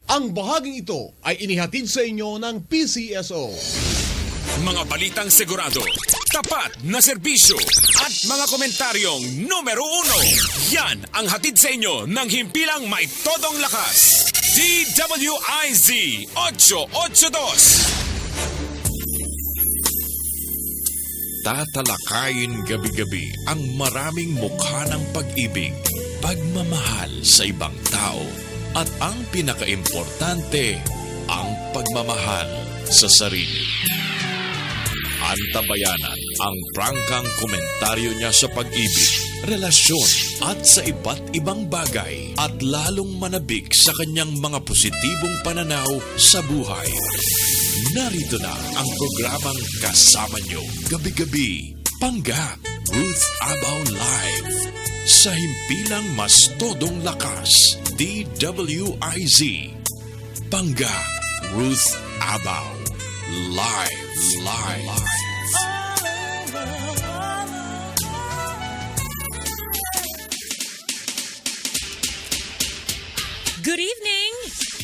Ang bahaging ito ay inihatid sa inyo ng PCSO. Mga balitang sigurado, tapat na serbisyo, at mga komentaryong numero 1. Yan ang hatid sa inyo ng himpilang may todong lakas. DWIZ 882. Tatalakayin gabi-gabi ang maraming mukha ng pag-ibig, pagmamahal sa ibang tao, at ang pinakaimportante, ang pagmamahal sa sarili. Antabayanan ang prangkang komentaryo niya sa pag-ibig, relasyon at sa iba't ibang bagay at lalong manabik sa kanyang mga positibong pananaw sa buhay. Narito na ang programang kasama niyo gabi-gabi, Panggap, Ruth Abaw Live. Sa himpilang mas todong lakas, DWIZ. Panggap, Ruth Abaw Live. Good evening!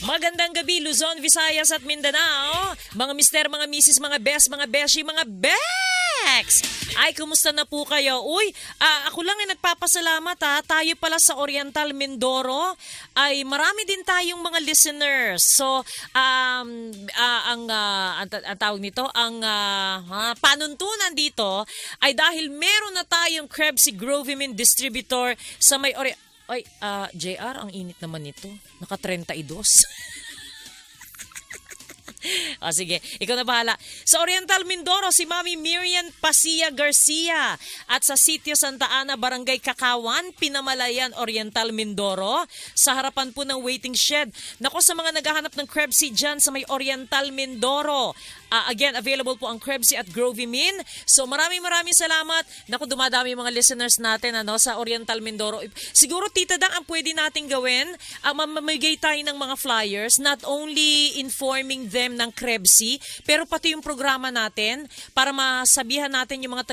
Magandang gabi, Luzon, Visayas at Mindanao. Mga mister, mga misis, mga best, mga beshi, mga beks! Ay, kumusta na po kayo? Uy, ako lang ay nagpapasalamat ha. Tayo pala sa Oriental Mindoro ay marami din tayong mga listeners. So, ang tawag nito, ang panuntunan dito ay dahil meron na tayong Krebs Grovimin distributor sa may Ay, JR, ang init naman nito. Naka 32. O sige, ikaw na bahala. Sa Oriental Mindoro, si Mami Miriam Pasia Garcia. At sa Sitio Santa Ana, Barangay Kakawan, Pinamalayan, Oriental Mindoro. Sa harapan po ng waiting shed. Nako, sa mga naghahanap ng Krebsy dyan sa may Oriental Mindoro. Again, available po ang Krebsy at Grovimin. So maraming salamat. Naku, dumadami yung mga listeners natin sa Oriental Mindoro. Siguro, Tita Dang, ang pwede natin gawin, mamamigay tayo ng mga flyers, not only informing them ng Krebsy, pero pati yung programa natin para masabihan natin yung mga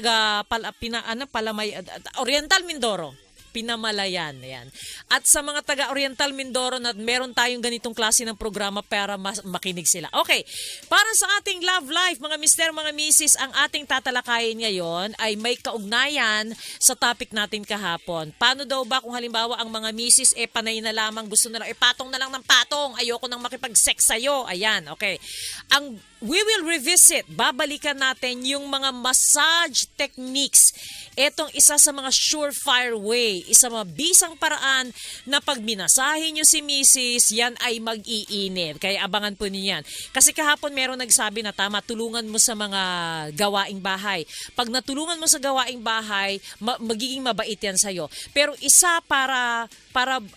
Oriental Mindoro. Pinamalayan. Yan. At sa mga taga-Oriental Mindoro na meron tayong ganitong klase ng programa para makinig sila. Okay, para sa ating love life, mga mister, mga misis, ang ating tatalakayin ngayon ay may kaugnayan sa topic natin kahapon. Paano daw ba kung halimbawa ang mga misis panay na lamang, gusto na lang, patong na lang ng patong, ayoko nang makipag-sex sa'yo. Ayan, okay. We will revisit, babalikan natin yung mga massage techniques. Etong isa sa mga surefire way, isa mabisang paraan na pag minasahe nyo si misis, yan ay mag-iinit. Kaya abangan po niyo yan. Kasi kahapon meron nagsabi na tama, tulungan mo sa mga gawaing bahay. Pag natulungan mo sa gawaing bahay, magiging mabait yan sa'yo. Pero isa para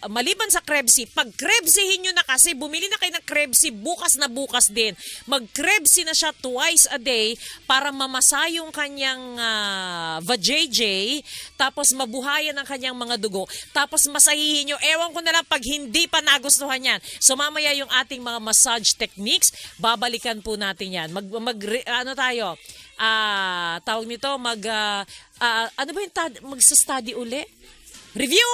maliban sa Krebsy, pag Krebsyhin nyo na kasi, bumili na kayo ng Krebsy bukas na bukas din. Mag-Krebsy na siya twice a day para mamasa yung kanyang vajayjay, tapos mabuhayan ang kanyang mga dugo, tapos masahihin nyo. Ewan ko na lang pag hindi pa nagustuhan yan. So mamaya yung ating mga massage techniques, babalikan po natin yan. Tawag nito, magsa-study uli? Review!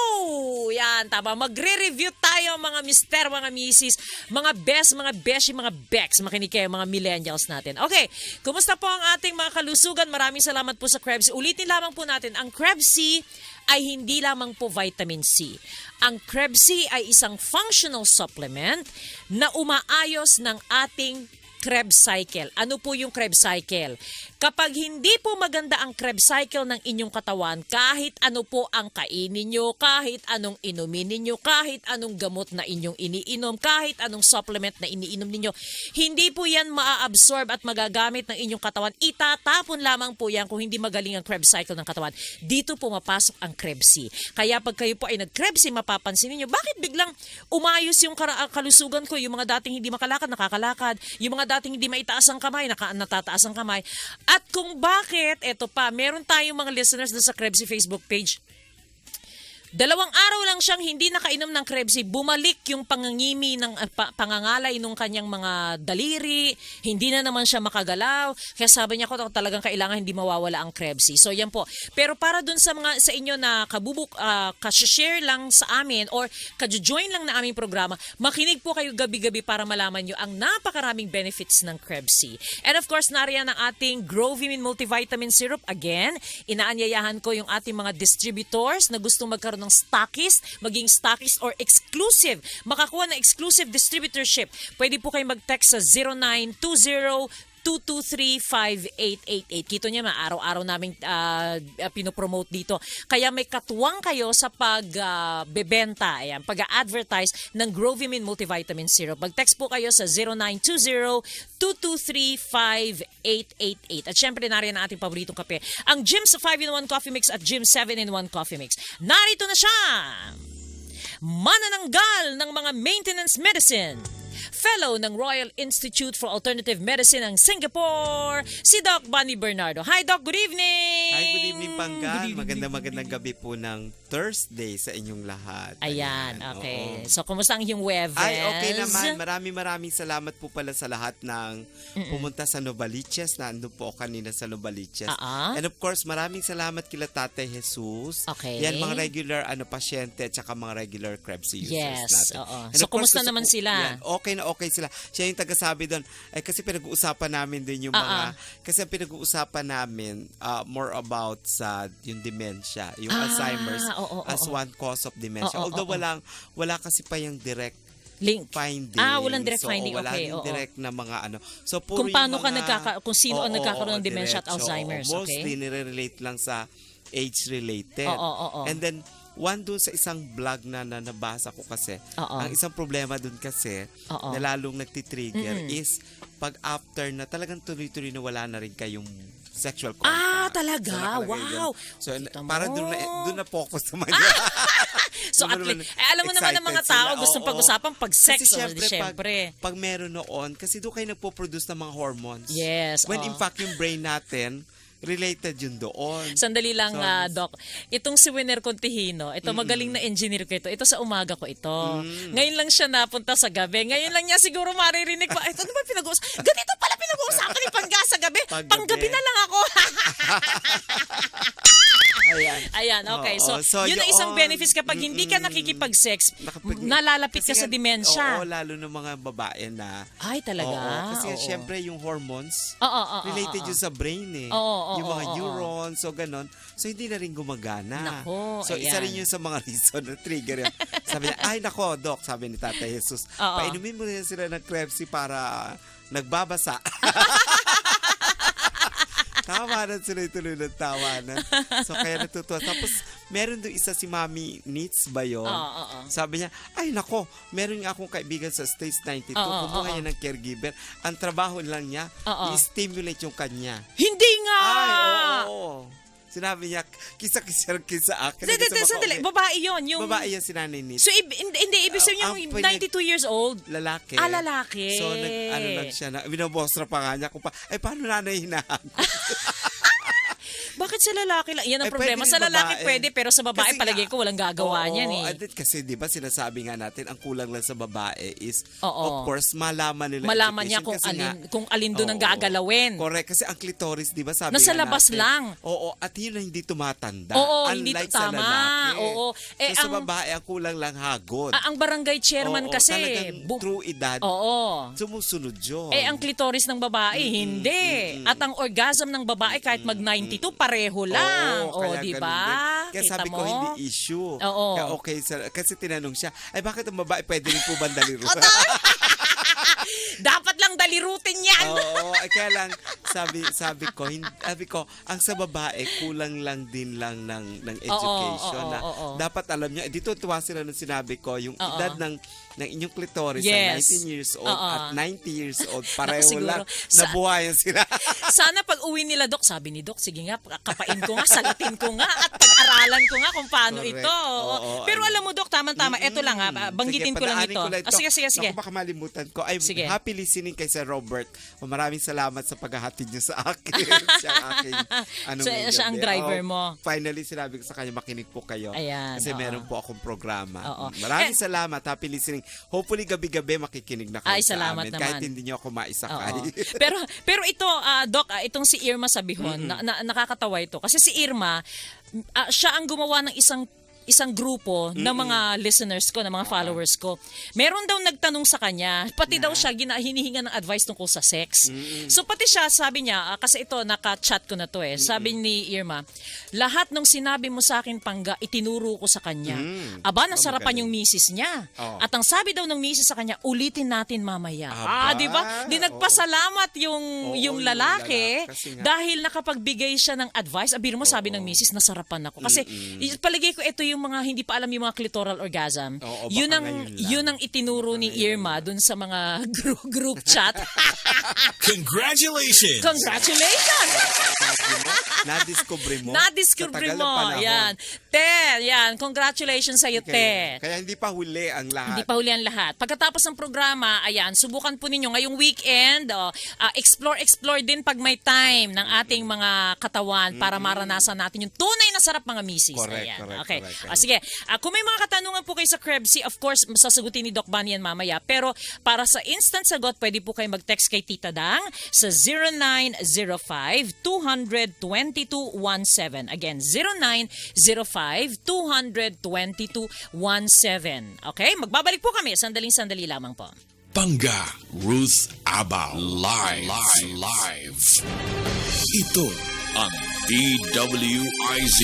Yan, tama. Magre-review tayo mga mister, mga misis, mga best, mga beshi, mga beks. Makinig kayo, mga millennials natin. Okay, kumusta po ang ating mga kalusugan? Maraming salamat po sa Krebsy. Ulitin lamang po natin, ang Krebsy ay hindi lamang po vitamin C. Ang Krebsy ay isang functional supplement na umaayos ng ating Krebs cycle. Ano po yung Krebs cycle? Kapag hindi po maganda ang Krebs cycle ng inyong katawan, kahit ano po ang kainin nyo, kahit anong inumin ninyo, kahit anong gamot na inyong iniinom, kahit anong supplement na iniinom ninyo, hindi po yan maa-absorb at magagamit ng inyong katawan. Itatapon lamang po yan kung hindi magaling ang Krebs cycle ng katawan. Dito po mapasok ang Krebsy. Kaya pag kayo po ay nag-Krebsy, mapapansin niyo bakit biglang umayos yung kalusugan ko, yung mga dating hindi makalakad, nakakalakad, yung mga dating hindi maitaas ang kamay, natataas ang kamay. At kung bakit, eto pa, meron tayong mga listeners doon sa Krebsy Facebook page. 2 araw lang siyang hindi nakainom ng Krebs, bumalik yung pangangimi ng pangangalay nung kanyang mga daliri, hindi na naman siya makagalaw. Kaya sabi niya ko talagang kailangan hindi mawawala ang Krebs. So yan po. Pero para dun sa mga sa inyo na ka-share lang sa amin or ka-join lang na aming programa, makinig po kayo gabi-gabi para malaman nyo ang napakaraming benefits ng Krebs. And of course, nariyan ang ating Grovimine Multivitamin Syrup. Again, inaanyayahan ko yung ating mga distributors na gustong magkaroon ng stockist, maging stockist or exclusive, makakuha ng exclusive distributorship. Pwede po kayo mag-text sa 0920-223-5888. Kito niya, araw-araw namin pinopromote dito. Kaya may katuwang kayo sa pagbebenta, pag-advertise ng Grovimine Multivitamin Syrup. Mag-text po kayo sa 0920-223-5888. At syempre, nariyan ang ating paboritong kape, ang Jim's 5-in-1 Coffee Mix at Jim's 7-in-1 Coffee Mix. Narito na siya! Manananggal ng mga maintenance medicine. Fellow ng Royal Institute for Alternative Medicine ng Singapore, si Doc Bonnie Bernardo. Hi Doc, good evening! Hi, good evening Panggan. Magandang gabi po ng Thursday sa inyong lahat. Ayan, Oo. okay. So, kumusta ang iyong Huwebes? Ay, okay naman. Maraming salamat po pala sa lahat ng pumunta sa Novaliches. Nandun po ako kanina sa Novaliches. And of course, maraming salamat kila Tatay Jesus. Okay. Yan, mga regular pasyente at saka mga regular Krebs users Yes, natin. oo. And So, of course, kumusta gusto naman ko- sila? Yan, okay sila. Siya yung tagasabi doon. Ay, kasi pinag-uusapan namin din yung mga... Kasi ang pinag-uusapan namin more about sa yung dementia, yung Alzheimer's as one cause of dementia. Although wala kasi pa yung direct Link. finding. Walang direct finding. Wala Okay, yung oo. direct na mga So, puro Kung paano yung mga, kung sino ang nagkakaroon ng dementia at diretso. Alzheimer's. Mostly Okay? nire-relate lang sa age-related. Oo. And then, one doon sa isang vlog na nabasa ko kasi, ang isang problema doon kasi, na lalong nagtitrigger is, pag after na talagang tuloy-tuloy na wala na rin kayong sexual contact. Talaga? nakalagay Wow! dun. So, Kita mo. parang doon na focus naman. So, at Naman least, alam mo naman ng mga excited tao, sila. gustong Oo. pag-usapan pag-sex. Kasi Syempre. syempre, pag meron noon, kasi doon kayo nagpo-produce ng mga hormones. Yes. When in fact, yung brain natin, related yun doon. Sandali lang, So, Doc. Itong si Winner Contihino, ito magaling na engineer ko ito. Ito sa umaga ko ito. Ngayon lang siya napunta sa gabi. Ngayon lang niya siguro maririnig pa. Ito ano ba pinag-uusapan? Ganito pala pinag-uusapan ni Pangga sa gabi. Paggabi. Panggabi na lang ako. Ayan, okay. Oo, So, yun ang isang benefits kapag hindi ka nakikipag-sex, nalalapit ka sa demensya. Oo, lalo ng mga babae na. Ay, talaga? Oo, kasi Oo. syempre yung hormones, Oo. related yun sa brain eh. Oo, yung mga oo. neurons, so ganon. So, hindi na rin gumagana. Nako, so, isa ayan. rin yun sa mga reason na trigger yun. Sabi niya, ay nako, Doc, sabi ni Tatay Jesus, painumin mo na sila ng Krebs para nagbabasa. Tawanan sila tuloy ng tawanan. So, kaya natutuwa. Tapos, meron doon isa si Mami Needs ba yun? Sabi niya, ay nako, meron nga akong kaibigan sa Stage 92. Kumuha niya ng caregiver. Ang trabaho lang niya, i-stimulate yung kanya. Hindi nga! Ay, oo. Sinabi niya, kisa-kisa sa akin. Sandali, babae yun. Yung... Babae yan si Nanay Needs. So, hindi, ibig sabihin yung 92 years old. Lalaki. Lalaki. So, lang siya na, binabostra pa nga niya kung paano nanay hinahagot? Bakit sa lalaki lang? Yan ang Eh, problema. pwede Sa rin lalaki babae. pwede, pero sa babae Kasi palagi ko walang gagawa niyan eh. Kasi di ba sinasabi nga natin, ang kulang lang sa babae is, Oo. of course, malaman nila Malaman niya education kung alin doon ang Oo. gagalawin. Correct. Kasi ang clitoris, di ba sabi Nasa nga labas natin, lang. Oo. At yun ang hindi tumatanda. Oo, hindi Unlike tama. sa lalaki. Oo. So, sa babae, ang kulang lang hagod. Ang barangay chairman Oo, kasi. talagang true edad. Oo. Sumusunod yun. Ang klitoris ng babae, hindi. At ang orgasm ng babae, kahit mag-92, pareho lang. Oo, kaya Di ganun ba? din. Kaya Kita sabi mo? ko, hindi issue. Oo. Kaya okay, kasi tinanong siya, ay bakit ang babae pwede rin po ba daliru? Dapat lang dalirutin yan. Oo, kaya lang, sabi ko, ang sa babae, kulang lang din lang ng education. oo. Dapat alam niya, dito tuwa sila nung sinabi ko, yung edad ng inyong clitoris Yes. na 19 years old at 90 years old, pareho Siguro. lang, nabuhayan sila. Sana pag uwi nila, Dok, sabi ni Dok, sige nga, kapain ko nga, salatin ko nga, at pag-aralan ko nga kung paano Correct. ito. Oo, Pero alam mo, Dok, tama-tama. Ito lang, banggitin ko lang padaanin ito. ko lang ito. Sige. Naku, baka malimutan ko. I'm Sige. happy listening kay Sir Robert. Maraming salamat sa paghahati ihatid niyo sa akin. Siya ang aking, Siya ang driver mo. Finally, sinabi ko sa kanya, makinig po kayo. Ayan, Kasi oo. meron po akong programa. Oo. Maraming salamat. Happy listening. Hopefully, gabi-gabi makikinig na kayo Ay, salamat sa amin. naman. Kahit hindi niyo ako maisakay. Oo. Pero ito, Doc, itong si Irma Sabihon, nakakatawa ito. Kasi si Irma, siya ang gumawa ng isang grupo ng mga listeners ko, ng mga followers ko. Meron daw nagtanong sa kanya, pati daw siya hinihinga ng advice tungkol sa sex. So pati siya, sabi niya, kasi ito, naka-chat ko na to sabi ni Irma, lahat ng sinabi mo sa akin, Pangga, itinuro ko sa kanya. Aba, nasarapan yung misis niya. Oh. At ang sabi daw ng misis sa kanya, ulitin natin mamaya. Aba, Di ba? Di nagpasalamat yung yung lalaki kasi nga. dahil nakapagbigay siya ng advice. Abir mo, sabi ng misis, nasarapan ako. Kasi palagay ko, ito yung mga hindi pa alam yung mga clitoral orgasm. Oo, yun baka ang ngayon lang. yun ang itinuro ni Irma dun sa mga group chat. Congratulations! Congratulations! Nadiscover mo. Na-discover Sa tagal ng mo. panahon. Yan. Yan. Congratulations sa'yo, te. Kaya hindi pa huli ang lahat. Hindi pa huli ang lahat. Pagkatapos ng programa, ayan, subukan po ninyo ngayong weekend, explore din pag may time ng ating mga katawan para maranasan natin yung tunay na sarap mga misis. Correct, Ayan. correct, Okay. correct. Sige, kung may mga katanungan po kayo sa Krebsy, of course, sasagutin ni Doc Bunny yan mamaya. Pero para sa instant sagot, pwede po kayo mag-text kay Tita Dang sa 0905-200-2217. Again, 0905-200-2217. Okay? Magbabalik po kami. Sandali lamang po. Pangga Ruth Abao live. Ito ang DWIZ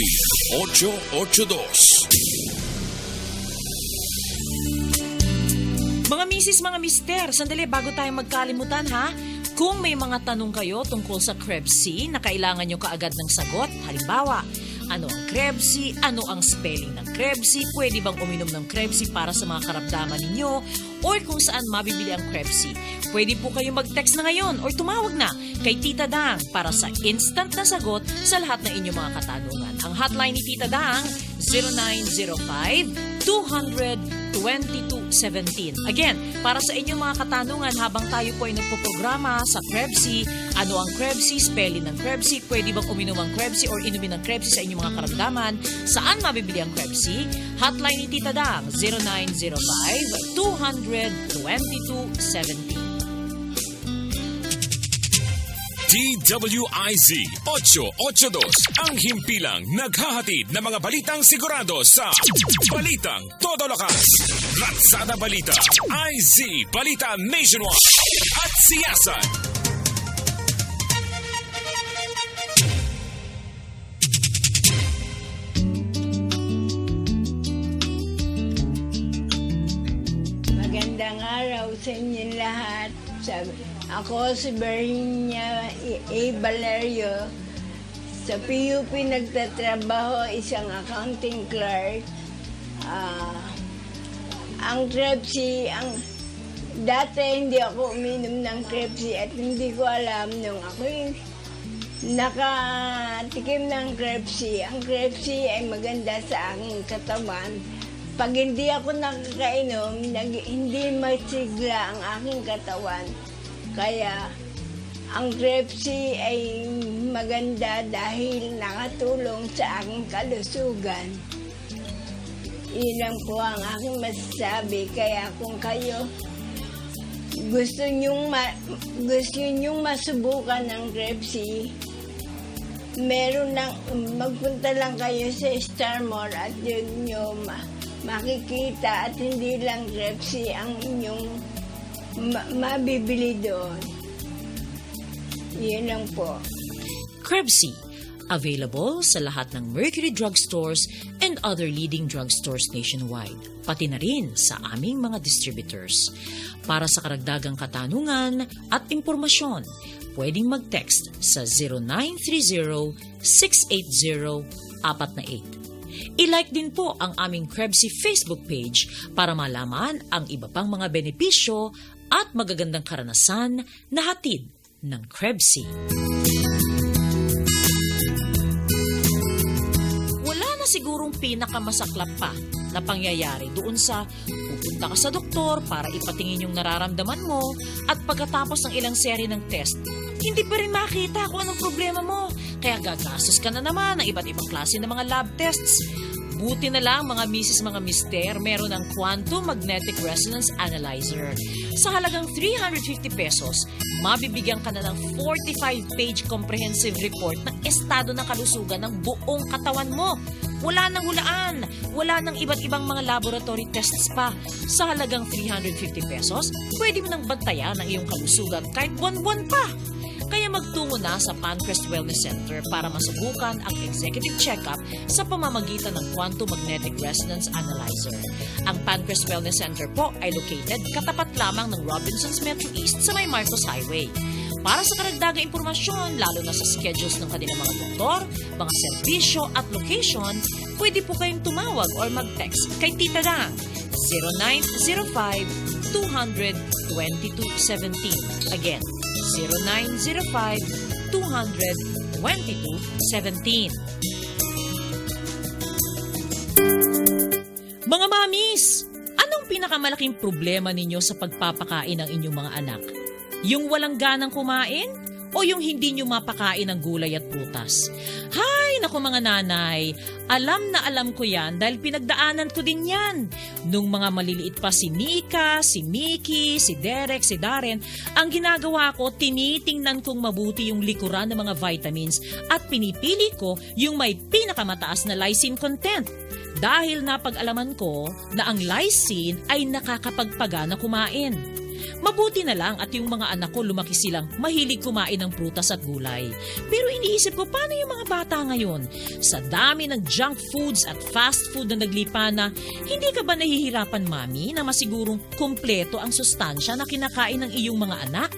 882. Mga misis, mga mister, sandali bago tayo magkalimutan ha. Kung may mga tanong kayo tungkol sa Krebsy na kailangan nyo kaagad ng sagot, halimbawa, ano ang Krebsy? Ano ang spelling ng Krebsy? Pwede bang uminom ng Krebsy para sa mga karamdaman ninyo? Or kung saan mabibili ang Krebsy? Pwede po kayo mag-text na ngayon or tumawag na kay Tita Dang para sa instant na sagot sa lahat ng inyong mga katanungan. Ang hotline ni Tita Dang, 0905-200-2217. Again, para sa inyong mga katanungan habang tayo po ay nagpo-programa sa Krebsy, ano ang Krebsy, spelling ng Krebsy, pwede bang uminom ang Krebsy or inumin ang Krebsy sa inyong mga karamdaman, saan mabibili ang Krebsy? Hotline ni Tita Dang, 0905-200-2217. DWIZ 882, ang himpilang naghahatid ng mga balitang sigurado sa Balitang Todo Lakas, Ratsada Balita, IZ Balita Nationwide, at Siyasan. Magandang araw sa inyo lahat. Ako si Berhinia A. Valerio. Sa PUP nagtatrabaho, isang accounting clerk. Ang Krebsy, dati hindi ako uminom ng Krebsy at hindi ko alam nung ako nakatikim ng Krebsy. Ang Krebsy ay maganda sa aking katawan. Pag hindi ako nakakainom, hindi masigla ang aking katawan. Kaya ang Krebsy ay maganda dahil nakatulong sa aking kalusugan. Ilang po ang aking masasabi. Kaya kung kayo gusto nyong masubukan ng Krebsy, magpunta lang kayo sa Star Mall at yun nyo makikita at hindi lang Krebsy ang inyong mabibili doon. Yun lang po. Krebsy, available sa lahat ng Mercury drugstores and other leading drugstores nationwide, pati na rin sa aming mga distributors. Para sa karagdagang katanungan at impormasyon, pwedeng mag-text sa 0930-680-448. I-like din po ang aming Krebsy Facebook page para malaman ang iba pang mga benepisyo at magagandang karanasan na hatid ng Krebsy. Wala na sigurong pinakamasaklap pa na pangyayari doon sa pupunta ka sa doktor para ipatingin yung nararamdaman mo at pagkatapos ng ilang seri ng test, hindi pa rin makita kung anong problema mo. Kaya gagastos ka na naman ng iba't ibang klase ng mga lab tests. Buti na lang mga misis, mga mister, meron ng Quantum Magnetic Resonance Analyzer. Sa halagang 350 pesos, mabibigyan ka na ng 45-page comprehensive report ng estado ng kalusugan ng buong katawan mo. Wala nang hulaan, wala nang iba't ibang mga laboratory tests pa. Sa halagang 350 pesos, pwede mo nang bantayan ang iyong kalusugan kahit buwan-buwan pa. Kaya magtungo na sa Pancrest Wellness Center para masubukan ang executive check-up sa pamamagitan ng Quantum Magnetic Resonance Analyzer. Ang Pancrest Wellness Center po ay located katapat lamang ng Robinsons Metro East sa may Marcos Highway. Para sa karagdagang impormasyon, lalo na sa schedules ng kanilang mga doktor, mga serbisyo at location, pwede po kayong tumawag or mag-text kay Tita Dang 0905-200-2217. Again, 0905-200-2217. Mga mamis, anong pinakamalaking problema ninyo sa pagpapakain ng inyong mga anak? Yung walang ganang kumain? O yung hindi nyo mapakain ng gulay at prutas? Hay, naku mga nanay, alam na alam ko yan dahil pinagdaanan ko din yan. Nung mga maliliit pa si Nika, si Mickey, si Derek, si Darren, ang ginagawa ko, tinitingnan kong mabuti yung likuran ng mga vitamins at pinipili ko yung may pinakamataas na lysine content. Dahil napag-alaman ko na ang lysine ay nakakapagpagana kumain. Mabuti na lang at yung mga anak ko lumaki silang mahilig kumain ng prutas at gulay. Pero iniisip ko, paano yung mga bata ngayon? Sa dami ng junk foods at fast food na naglipa na, hindi ka ba nahihirapan, mami, na masigurong kumpleto ang sustansya na kinakain ng iyong mga anak?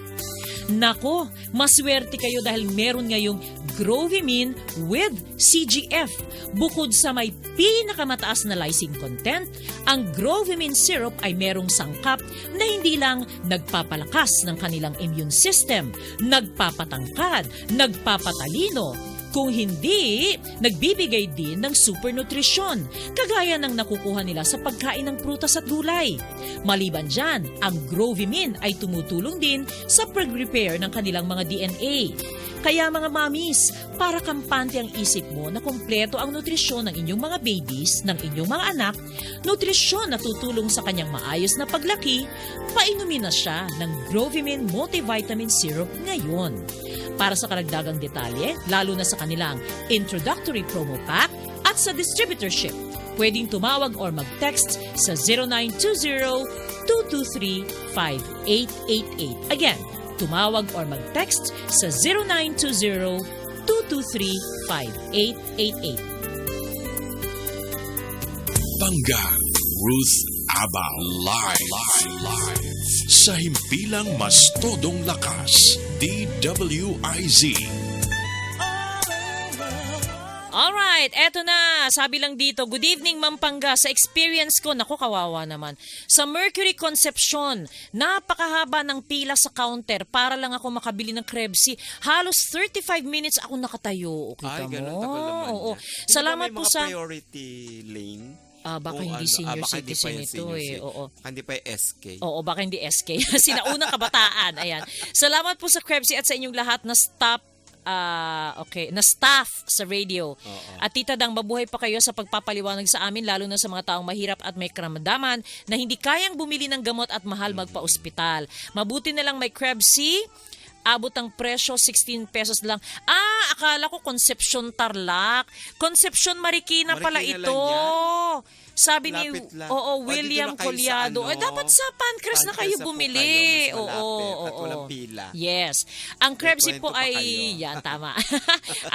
Nako, maswerte kayo dahil meron ngayong Grovimine with CGF. Bukod sa may pinakamataas na lysine content, ang Grovimine syrup ay merong sangkap na hindi lang nagpapalakas ng kanilang immune system, nagpapatangkad, nagpapatalino, kung hindi, nagbibigay din ng super nutrisyon, kagaya ng nakukuha nila sa pagkain ng prutas at gulay. Maliban dyan, ang Grovimine ay tumutulong din sa pag-repair ng kanilang mga DNA. Kaya mga mamis, para kampante ang isip mo na kumpleto ang nutrisyon ng inyong mga babies, ng inyong mga anak, nutrisyon na tutulong sa kanyang maayos na paglaki, painumin na siya ng Grovimine Multivitamin Syrup ngayon. Para sa karagdagang detalye, lalo na sa kanilang introductory promo pack at sa distributorship, pwedeng tumawag or mag-text sa 0920-223-5888. Again, tumawag or mag-text sa 0920-223-5888. Bangga Ruth Abba live sa himpilang mas todong lakas, DWIZ. Alright, eto na. Sabi lang dito, good evening Ma'am Pangga. Sa experience ko, naku kawawa naman. Sa Mercury Concepcion, napakahaba ng pila sa counter para lang ako makabili ng Krebsi. Halos 35 minutes ako nakatayo. Kita mo? Ganun tagal naman Oo. yan. Salamat Hindi ba po may mga sa... priority lane? baka hindi senior citizen ito eh. Oo. Hindi pa yung SK. Oo, baka hindi SK. Sinaunang kabataan. Ayan. Salamat po sa Krebsi at sa inyong lahat na staff na staff sa radio. At Tita Dang, mabuhay pa kayo sa pagpapaliwanag sa amin, lalo na sa mga taong mahirap at may karamdaman na hindi kayang bumili ng gamot at mahal magpa-ospital. Mabuti na lang may Krebsi. Abot ang presyo, 16 pesos lang. Akala ko Concepcion Tarlac. Concepcion Marikina pala ito. Sabi ni William Collado, dapat sa Pancrest na kayo bumili. At walang pila. Yes. Ang Krebsi po ay, yan, tama.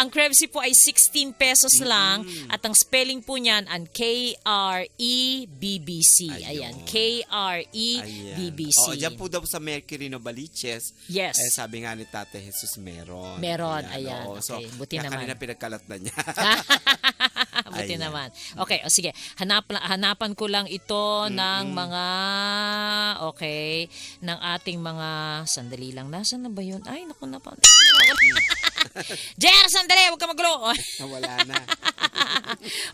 Ang Krebsi po ay 16 pesos lang at ang spelling po niyan ang KREBBC. Ayan, KREBBC. Diyan po daw sa Mercury Novaliches. Yes. Sabi nga ni Tate Jesus meron. Ayan. So, Okay, buti naman. kanina pinagkalat na niya. Buti naman. Okay, sige. Hanapan ko lang ito ng mga, ng ating mga, sandali lang. Nasaan na ba yun? Ay, naku na pa. Jer, sandali, huwag ka magulo. Wala na.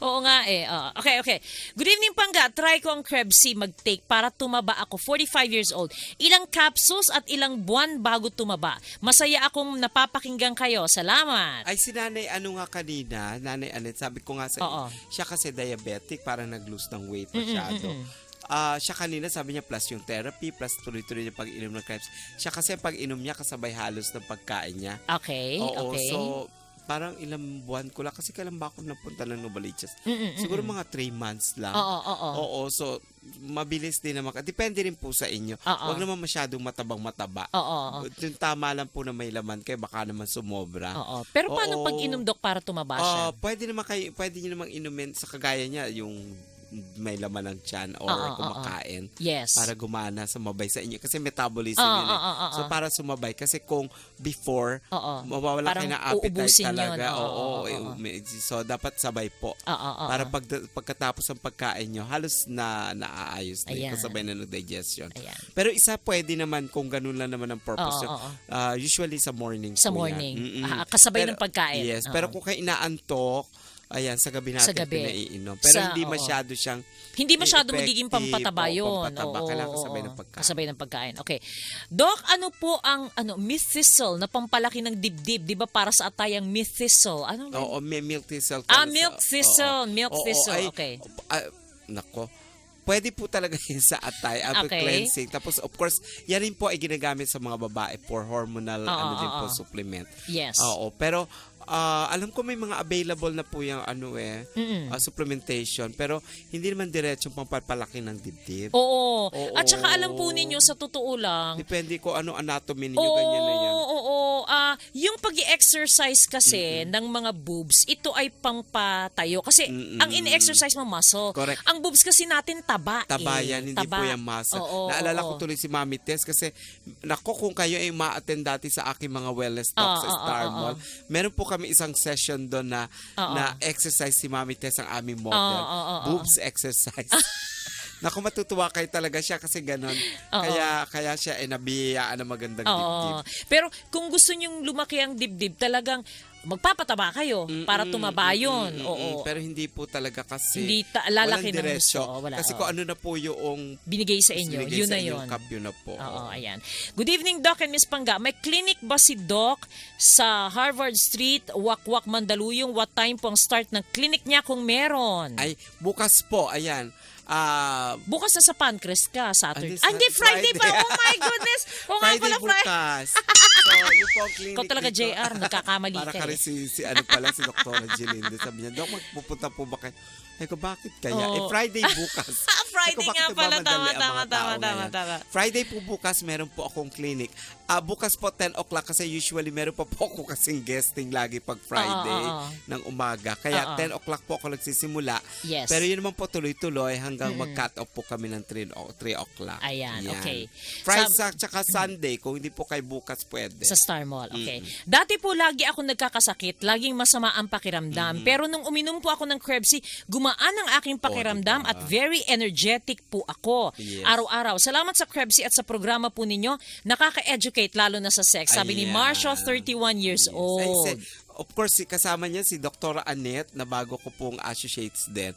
Oo nga eh. Okay. Good evening, Pangga. Try ko ang Krebs mag-take para tumaba ako. 45 years old. Ilang capsules at ilang buwan bago tumaba. Masaya akong napapakinggan kayo. Salamat. Ay, si Nanay nga kanina, Nanay Anet, sabi ko nga sa siya kasi diabetic, parang nag-lose ng weight masyado. Siya kanina, sabi niya, plus yung therapy, plus tuloy-tuloy yung pag-inom ng Krebs. Siya kasi pag-inom niya, kasabay halos ng pagkain niya. Okay. So, parang ilang buwan ko lang. Kasi kailan ba ako napunta ng Novaliches? Siguro mga 3 months lang. Oo. So, mabilis din naman. Depende rin po sa inyo. Huwag naman masyadong matabang-mataba. Yung tama lang po na may laman kayo, baka naman sumobra. Pero paano pag-inom, Dok, para tumaba siya? Pwede nyo namang inumin sa kagaya niya, yung may laman ng tiyan or kumakain para gumana, sumabay sa inyo. Kasi metabolism yun eh. So, para sumabay. Kasi kung before, mawawala kayo ng appetite talaga. So, dapat sabay po. Para pagkatapos ng pagkain nyo, halos na naaayos na yung kasabay na ng digestion. Pero isa pwede naman, kung ganun lang naman ang purpose nyo, usually sa morning. Sa morning. Kasabay ng pagkain. Yes. Pero kung kayo inaantok, ayan, sa gabi natin pinaiinom. Pero hindi masyado siyang hindi masyado magiging pampataba yun. Kailangan kasabay ng pagkain. Kasabay ng pagkain. Okay. Doc, ano po ang milk thistle na pampalaki ng dibdib? Di ba para sa atayang milk thistle? Ano? May milk thistle. Milk thistle. Milk thistle. Okay. Nako. Pwede po talaga yun sa atay, after cleansing. Tapos, of course, yan rin po ay ginagamit sa mga babae for hormonal din po supplement. Yes. Pero, alam ko may mga available na po yung supplementation, pero hindi naman diretsong pampalaki ng dibdib. Oo. At saka alam po ninyo, sa totoo lang, depende ko ano anatomy ninyo, ganyan na yan. Yung pag-i-exercise kasi ng mga boobs, ito ay pangpatayo. Kasi ang ini-exercise mo muscle. Correct. Ang boobs kasi natin taba. Taba yan, hindi po yung muscle. Naalala ko tuloy si Mami Tess kasi, nako, kung kayo ay ma-attend dati sa aking mga wellness talks sa Star Mall, meron po kami isang session doon na exercise si Mami Tess ang aming model. Boobs exercise. Naku, matutuwa kayo talaga siya kasi ganon. Kaya siya ay nabiyayaan ng magandang dibdib. Pero kung gusto nyong lumaki ang dibdib, talagang magpapataba kayo para tumaba yun. Pero hindi po talaga kasi hindi lalaki ng gusto. Kasi kung ano na po yung binigay sa inyo, yun na yun. Yun na po. Ayan. Good evening, Doc and Miss Pangga. May clinic ba si Doc sa Harvard Street, Wakwak, Mandaluyong? What time po ang start ng clinic niya kung meron? Ay, bukas po. Ayan. Bukas na sa Pancrest ka, Saturday. Hindi, Friday pa. Oh my goodness. Friday bukas. So, yung po ang clinic. Ikaw talaga, dito. JR, nagkakamali ka. Para ka rin si Dr. Jelinde. Sabi niya, Doc, magpupunta po ba kayo? Ay ko, bakit kaya? Friday bukas. Friday nga pala. Tama. Friday po bukas, meron po akong clinic. Bukas po 10 o'clock kasi usually meron pa po ako kasing guesting lagi pag Friday ng umaga. Kaya 10 o'clock po ako nagsisimula. Yes. Pero yun naman po tuloy-tuloy hanggang mag-cut off po kami ng 3 o'clock. Ayan, okay. Friday tsaka Sunday, kung hindi po kayo bukas pwede. Sa Star Mall, okay. Dati po lagi ako nagkakasakit, laging masama ang pakiramdam. Pero nung uminom po ako ng Krebs, gumaan ang aking pakiramdam at very energetic po ako. Yes. Araw-araw. Salamat sa Krebs at sa programa po ninyo. Nakaka-educate lalo na sa sex. Sabi ni Marshall, 31 years old. Of course, kasama niya si Dr. Annette na bago ko pong associates din.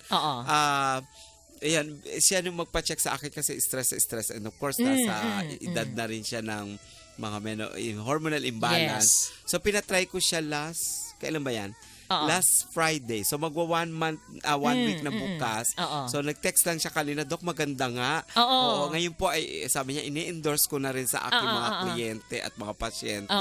Ayan, siya nung magpa-check sa akin kasi stress. And of course, nasa edad na rin siya ng mga hormonal imbalance. Yes. So, pinatry ko siya kailan ba yan? Last Friday. So, magwa 1 week na bukas. So, nag-text lang siya kanina, Dok, maganda nga. Ngayon po, ay sabi niya, ini-endorse ko na rin sa aking mga kliyente at mga pasyente.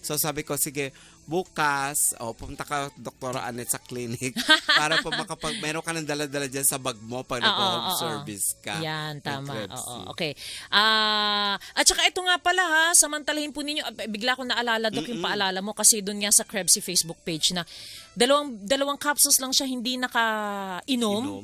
So, sabi ko, sige, bukas, pumunta ka, Dr. Annette, sa clinic para pa meron ka ng dala-dala dyan sa bag mo pag nag-home service ka. Yan, tama. Okay. At saka ito nga pala samantalahin po ninyo, bigla ko naalala, Dok, yung paalala mo kasi doon nga sa Krebs Facebook page na dalawang capsules lang siya hindi nakainom.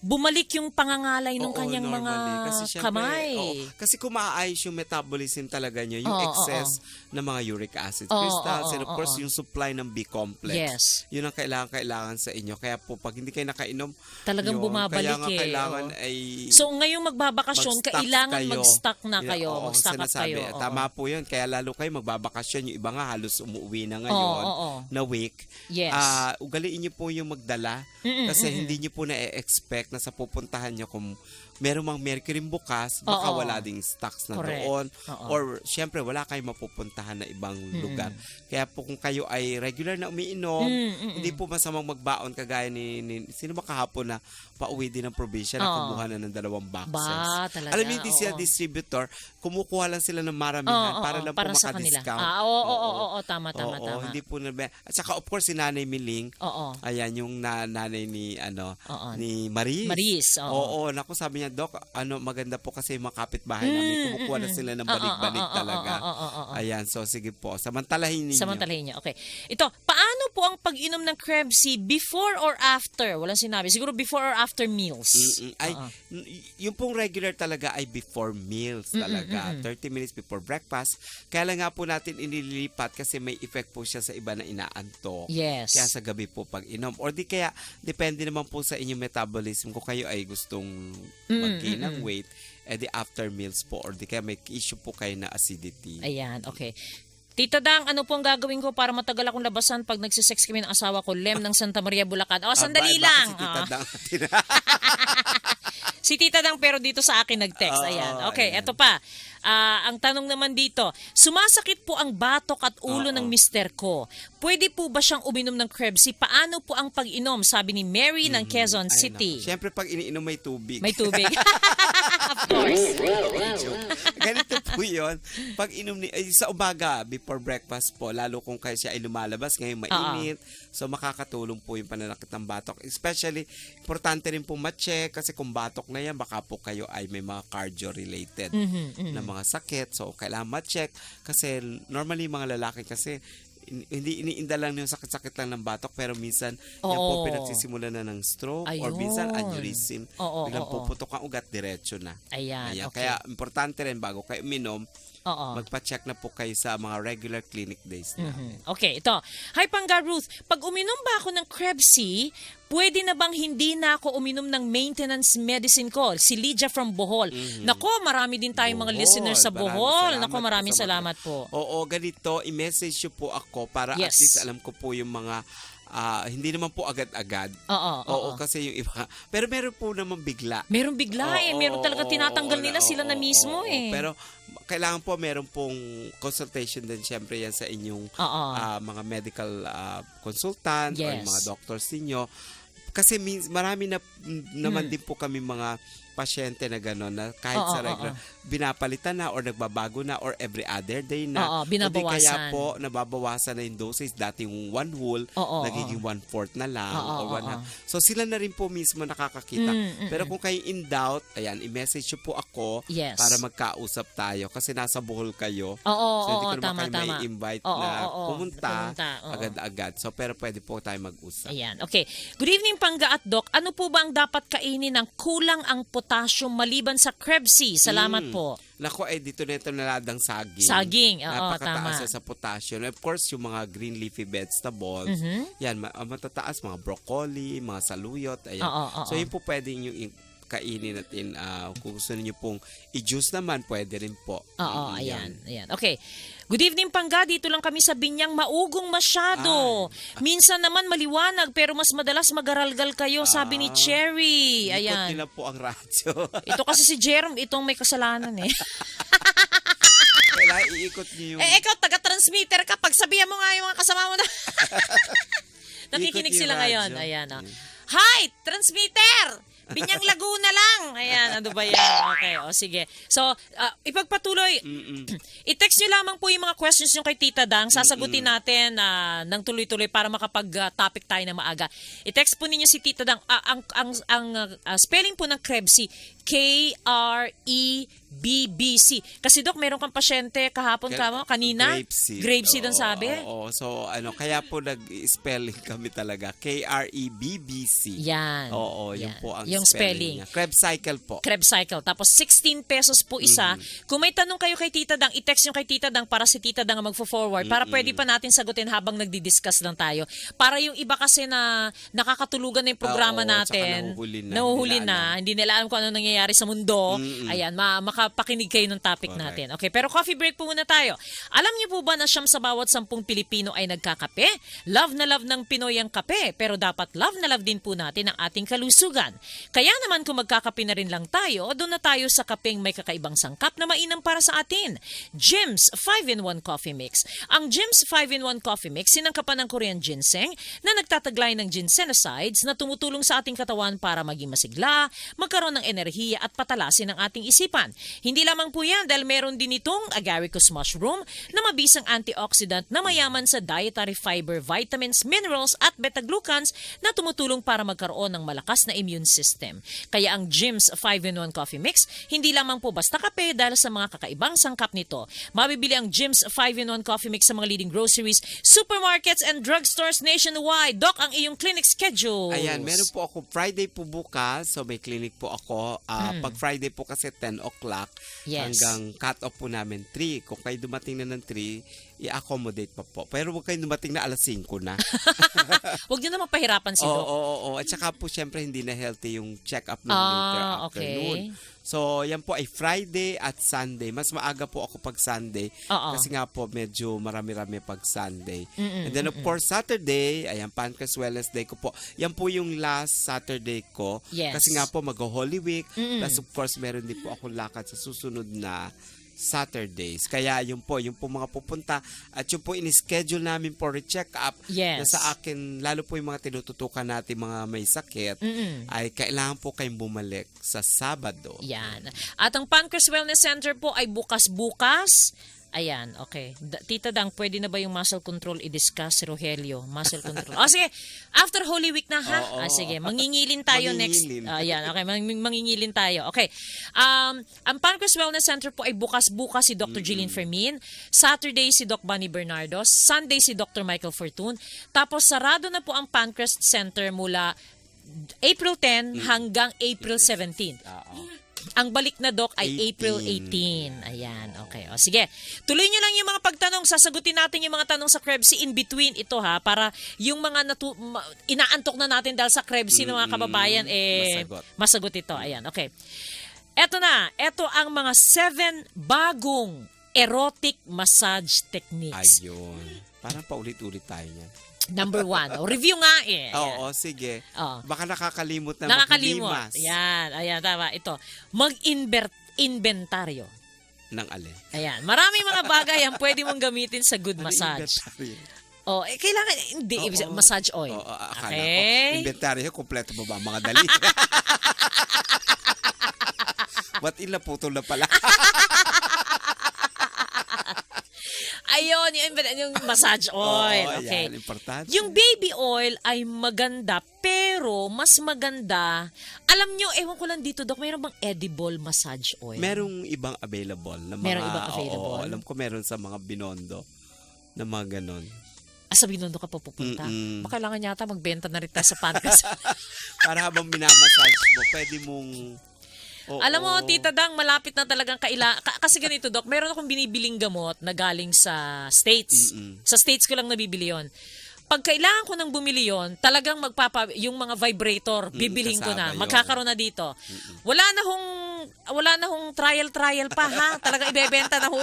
bumalik yung pangangalay ng Oo, kanyang mga normally. Kasi syempre, kamay. kasi kung maaayos yung metabolism talaga niya, yung Oo, excess ng mga uric acid Oo, crystals, oo, and of oo, course, oo. yung supply ng B-complex. Yes. Yun ang kailangan sa inyo. Kaya po, pag hindi kayo nakainom, Talagang bumabalik kaya nga kailangan Oo. ay So ngayong magbabakasyon, mag-stock kailangan kayo. mag-stock na Yun, kayo. oo, Mag-stock up sinasabi. kayo. Oo. Tama po yun. Kaya lalo kayo magbabakasyon. Yung iba nga halos umuwi na ngayon Oo. na week. Yes. Ugaliin niyo po yung magdala kasi hindi niyo po na-expect na sa pupuntahan niyo kung meron mang Mercury bukas, baka Oo. wala ding stocks na Correct. doon. Oo. Or syempre wala kayong mapupuntahan na ibang lugar. Kaya po kung kayo ay regular na umiinom, hindi po masamang magbaon kagaya ni sino ba kahapon na pauwi din ng probinsya na Oo. kumuha na ng 2 boxes. Ba, talaga? Alam mo, hindi sila Oo. distributor, kumukuha lang sila ng maramihan Oo, para lang para po sa kanila. maka-discount. Oo, tama. Oo, hindi po na. At saka of course si Nanay Miling, Oo. ayan yung nanay ni Oo. ni Maris. Maris, oo. Oo, naku sabi niya, Doc, maganda po kasi yung mga kapitbahay namin, kumukuha na sila ng balik-balik talaga. Oo. Ayan, so sige po, samantalahin ninyo. Samantalahin niyo. Okay. Ito, paano po ang pag-inom ng Krebs before or after? Walang sinabi. Siguro before or after meals. Ay, yung pong regular talaga ay before meals talaga. 30 minutes before breakfast. Kaya lang nga po natin inililipat kasi may effect po siya sa iba na inaanto. Yes. Kaya sa gabi po pag inom. Or di kaya, depende naman po sa inyong metabolism. Kung kayo ay gustong mag-gain ng weight, di after meals po. Or di kaya may issue po kayo na acidity. Ayan, okay. Tita Dang, ano po ang gagawin ko para matagal akong labasan pag nagsisex kami ng asawa ko, Lem ng Santa Maria, Bulacan? Sandali Abay, lang. bakit si Tita Dang? Si Tita Dang pero dito sa akin nag-text. Ayan. Okay, ayan. eto pa. Ang tanong naman dito, sumasakit po ang batok at ulo ng mister ko. Pwede po ba siyang uminom ng Krebs? Paano po ang pag-inom? Sabi ni Mary ng Quezon Ay, City. naku. Siyempre pag iniinom may tubig. May tubig. Of course. Ganito po yun. Pag inom sa umaga, before breakfast po, lalo kung kayo siya ay lumalabas, ngayon mainit, so makakatulong po yung pananakit ng batok. Especially, importante rin po ma-check kasi kung batok na yan, baka po kayo ay may mga cardio-related na mga sakit. So, kailangan ma-check kasi normally mga lalaki kasi hindi iniinda lang yung sakit-sakit lang ng batok pero minsan yan po pinagsisimula na ng stroke or minsan aneurysm. Biglang puputok ang ugat, diretso na. Ayan, okay. Kaya importante rin bago kayo uminom, magpa-check na po kayo sa mga regular clinic days namin. Okay, ito. Hi, Pangga Ruth. Pag uminom ba ako ng Krebs, pwede na bang hindi na ako uminom ng maintenance medicine ko? Si Lydia from Bohol. Nako, marami din tayong mga listeners sa Bohol. Nako, maraming salamat po. Oo, ganito, i-message nyo po ako para at least alam ko po yung mga hindi naman po agad-agad. Oo, kasi yung iba. Pero meron po naman bigla. Meron bigla meron talaga tinatanggal nila sila na mismo Pero kailangan po meron pong consultation din syempre yan sa inyong mga medical consultant or mga doctors ninyo. Kasi marami na naman din po kami mga pasyente na gano'n na kahit sa regular, binapalitan na or nagbabago na or every other day na. Binabawasan. Kaya po, nababawasan na yung dosage. Dati yung 1 whole, nagiging 1/4 na lang. Or 1/2. So, sila na rin po mismo nakakakita. Pero kung kayo in doubt, ayan, i-message nyo po ako para magkausap tayo. Kasi nasa Bohol kayo. So, hindi ko naman kayo may invite na pumunta agad-agad. So, pero pwede po tayo mag-usap. Ayan, okay. Good evening, Pangga at Doc. Ano po ba ang dapat kainin ng kulang ang potassium maliban sa Krebs? Salamat po. Nako, dito na ito naladang saging. Saging, napakataas sa potassium. Of course, yung mga green leafy vegetables, yan, matataas, mga broccoli, mga saluyot, ayan. So, yun po pwede yung kainin natin. Kung gusto niyo pong i-juice naman, pwede rin po. Ayan. Okay. Good evening, Pangga. Dito lang kami sa Binyang. Maugong masyado. Minsan naman maliwanag, pero mas madalas mag-aralgal kayo, sabi ni Cherry. Ayan. Ikot nila po ang radyo. Ito kasi si Jerome, itong may kasalanan Kailangan iikot niyo yung... ikaw, taga-transmitter ka. Pagsabihan mo nga yung mga kasama mo na. Nakikinig sila ngayon. Ayan. Hi, transmitter! Binyang Laguna lang. Ayan, ano ba yan? Okay, sige. So, ipagpatuloy. I-text nyo lamang po yung mga questions nyo kay Tita Dang. Sasagutin natin ng tuloy-tuloy para makapag-topic tayo na maaga. I-text po ninyo si Tita Dang. Ang spelling po ng Krebs, Krebs. BBC. Kasi Doc, meron kang pasyente kahapon kanina? Grape seed ang sabi? Oo. So, kaya po nag-spelling kami talaga. Krebc. Yan. Oo, yun Yan. po ang yung spelling. niya. Krebcycle po. Krebcycle. Tapos 16 pesos po isa. Kung may tanong kayo kay Tita Dang, i-text yung kay Tita Dang para si Tita Dang ang magfo-forward para pwede pa natin sagutin habang nagdi-discuss lang tayo. Para yung iba kasi na nakakatulugan na yung programa natin, nahuhuli na, hindi nila alam kung ano nangyayari sa mundo, ayan, makapakinig kayo ng topic natin. Okay, pero coffee break po muna tayo. Alam niyo po ba na siyam sa bawat 10 Pilipino ay nagkakape? Love na love ng Pinoy ang kape, pero dapat love na love din po natin ang ating kalusugan. Kaya naman kung magkakape na rin lang tayo, doon na tayo sa kapeng may kakaibang sangkap na mainam para sa atin. Jim's 5-in-1 Coffee Mix. Ang Jim's 5-in-1 Coffee Mix, sinangkapan ng Korean ginseng na nagtataglay ng ginsenosides na tumutulong sa ating katawan para maging masigla, magkaroon ng enerhiya at patalasin ang ating isipan. Hindi lamang po yan dahil meron din itong agaricus mushroom na mabisang antioxidant na mayaman sa dietary fiber, vitamins, minerals at beta-glucans na tumutulong para magkaroon ng malakas na immune system. Kaya ang Jim's 5-in-1 Coffee Mix, hindi lamang po basta kape dahil sa mga kakaibang sangkap nito. Mabibili ang Jim's 5-in-1 Coffee Mix sa mga leading groceries, supermarkets and drugstores nationwide. Doc, ang iyong clinic schedule. Ayan, meron po ako Friday po bukas, so may clinic po ako. Pag Friday po kasi 10 o'clock hanggang cut-off po namin 3. Kung kayo dumating na ng 3, i-accommodate pa po. Pero huwag kayo dumating na alas 5 na. Huwag nyo naman pahirapan si Doc. Oo. At saka po syempre hindi na healthy yung check-up ng later afternoon. So, yan po ay Friday at Sunday. Mas maaga po ako pag Sunday. Kasi nga po medyo marami-rami pag Sunday. And then of course, Saturday, ayan, Pancreas Wellness Day ko po. Yan po yung last Saturday ko. Yes. Kasi nga po mag-Holy Week. Plus of course, meron din po ako lakad sa susunod na Saturdays. Kaya yun po mga pupunta at yun po in-schedule namin for a check-up na sa akin, lalo po yung mga tinututukan natin mga may sakit, ay kailangan po kayong bumalik sa Sabado. Yan. At ang Pancreas Wellness Center po ay bukas-bukas. Ayan, okay. Tita Dang, pwede na ba yung muscle control i-discuss si Rogelio? Muscle control. Sige. After Holy Week na, ha? Sige. Mangingilin tayo next. Ayan, okay. Mangingilin tayo. Okay. Ang Pancreas Wellness Center po ay bukas-bukas si Dr. Jillian Fermin. Saturday si Doc Bunny Bernardos. Sunday si Dr. Michael Fortun. Tapos sarado na po ang Pancreas Center mula April 10 hanggang April 17. Ang balik na Doc ay April 18. Ayan, okay. Sige. Tuloy nyo lang yung mga pagtanong. Sasagutin natin yung mga tanong sa Krebsy in between ito, ha, para yung mga inaantok na natin dahil sa Krebsy ng mga kababayan, masagot ito. Ayan, okay. Eto na. Eto ang mga 7 bagong erotic massage techniques. Ayun. Parang paulit-ulit tayo niyan. Number 1. Review nga eh. Oo, sige. Baka nakakalimot na Nakakalimot. Ayan, tama. Ito. Mag-inventaryo. Ng alin? Ayan. Maraming mga bagay ang pwede mong gamitin sa good massage. Kailangan, hindi, massage oil. Akala okay. ko, inventaryo, kompleto ba ba mga dali? Ba't naputol na pala? Ayun, yung massage oil. Okay. Yan, importante. Yung baby oil ay maganda, pero mas maganda. Alam nyo, ewan ko lang dito, Doc, mayroon bang edible massage oil? Merong ibang available. Merong ibang available? Alam ko meron sa mga Binondo na mga ganon. Sa Binondo ka pa pupunta? Kailangan yata magbenta na rin tayo sa Pancreas. Para habang minamassage mo, pwede mong... Alam mo, Tita Dang, malapit na talagang kasi ganito, Doc, meron akong binibiling gamot na galing sa States. Sa States ko lang nabibili yon. Pag kailangan ko nang bumili yon, talagang yung mga vibrator, bibilhin ko na. Magkakaroon na dito. Wala na hong trial pa, ha? Talagang ibebenta na ho.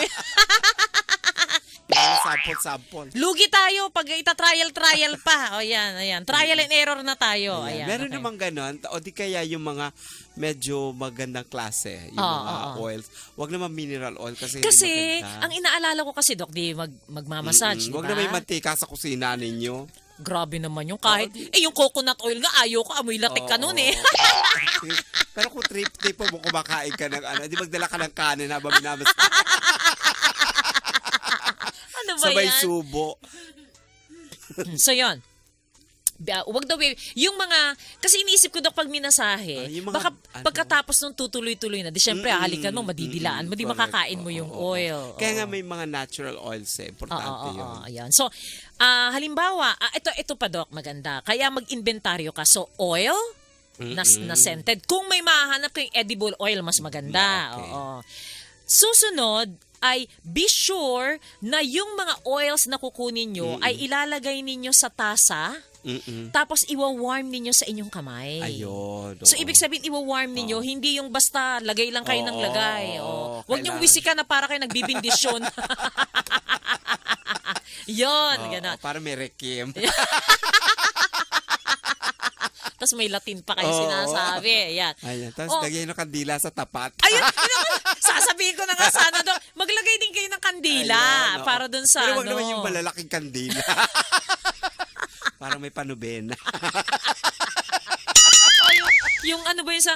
Sample. Lugi tayo pag ita-trial pa. Ayan. Trial and error na tayo. Ayan, meron namang ganon. O di kaya yung mga medyo magandang klase. Yung mga oils. Wag naman mineral oil kasi hindi maganda. Ang inaalala ko kasi, Doc, di magmamassage, diba? Wag na may mantika sa kusina ninyo. Grabe naman yung kahit, yung coconut oil nga, ayaw ko, amoy latik ka nun eh. Pero kung tipo mo kumakain ka ng di magdala ka ng kanin habang minamassage. Ano ba Sabay yan? subo. So, yun. wag daw yung mga, kasi iniisip ko daw pag minasahe, yung mga, baka pagkatapos nung tutuloy-tuloy na, di syempre halikan mo, madidilaan mo, di correct. makakain mo yung oil. Kaya nga may mga natural oils importante yun. Ayan. So, halimbawa, ito pa Doc, maganda. Kaya mag-inventaryo ka. So, oil na scented. Kung may mahanap kayong edible oil, mas maganda. Okay. Oo. Susunod ay be sure na yung mga oils na kukunin nyo ay ilalagay ninyo sa tasa, tapos iwa-warm ninyo sa inyong kamay. Ayun. So, ibig sabihin, iwa-warm ninyo, hindi yung basta lagay lang kayo ng lagay. Huwag niyong wisikan na para kayo nagbibindisyon. Yun, gano'n. Para may requiem. Tapos may Latin pa kayo sinasabi. Yan. Ayan. Tapos lagyan ng kandila sa tapat. Ayun, sasabihin ko na nga sana doon, maglagay din kayo ng kandila para doon sa Pero wag naman yung malalaking kandila. Parang may panubena. yung ano ba yung sa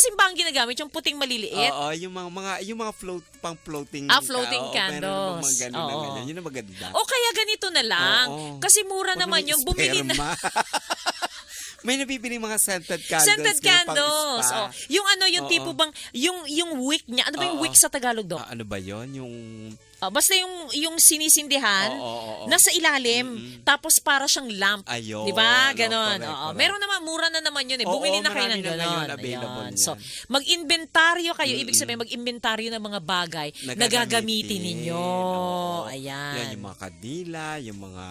simbahan ginagamit, yung puting maliliit? Oo, yung mga floating floating candles. Meron mga ganun na ganyan. Yun ang maganda. O kaya ganito na lang. Kasi mura Wag naman yung bumili na. May nabibili mga scented candles. Scented candles. Pang-spa. Yung tipo bang, yung wick niya. Ano ba yung wick sa Tagalog, Doc? Ano ba yon? Yung... Basta yung sinisindihan, nasa ilalim, tapos para siyang lamp. Ayun. Di ba? Ganon. Correct. Meron naman, mura na naman yun eh. Bumili na kayo ng ganon. Available. So, mag-inventaryo kayo. Ibig sabihin, mag-inventaryo ng mga bagay na gagamitin ninyo. Ayan. Yan, yung mga kadila, yung mga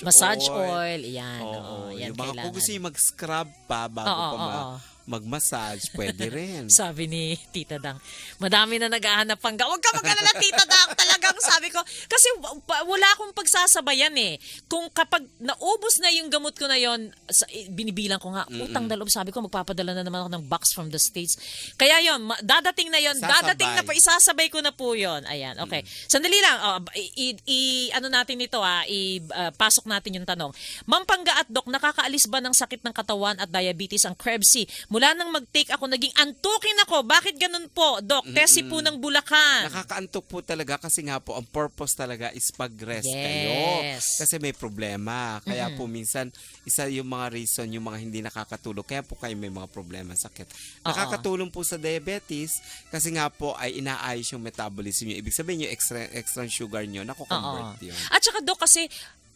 massage oil. Yan. Yan yung mga kailangan. kung gusto yung mag-scrub pa bago pa mag-massage, pwede rin. Sabi ni Tita Dang, madami na naghahanap pang huwag ka mag-alala, Tita Dang, talagang sabi ko, kasi wala akong pagsasabayan eh. Kung kapag naubos na yung gamot ko na yon, binibilang ko nga, utang na loob, sabi ko, magpapadala na naman ako ng box from the States. Kaya yon, dadating na yon, dadating na po, isasabay ko na po yon. Ayan, okay. Sandali lang, ano natin ito pasok natin yung tanong. Ma'am Pangga at Doc, nakakaalis ba ng sakit ng katawan at diabetes ang Krebs? Mula nang mag-take ako, naging antukin ako. Bakit ganun po, Doc? Tessie po ng Bulacan. Nakakaantok po talaga kasi nga po, ang purpose talaga is pag-rest kayo. Kasi may problema. Kaya po minsan, isa yung mga reason, yung mga hindi nakakatulog. Kaya po kayo may mga problema, sakit. Nakakatulong po sa diabetes kasi nga po ay inaayos yung metabolism nyo. Ibig sabihin yung extra sugar nyo, nakukonvert yun. At saka, Doc, kasi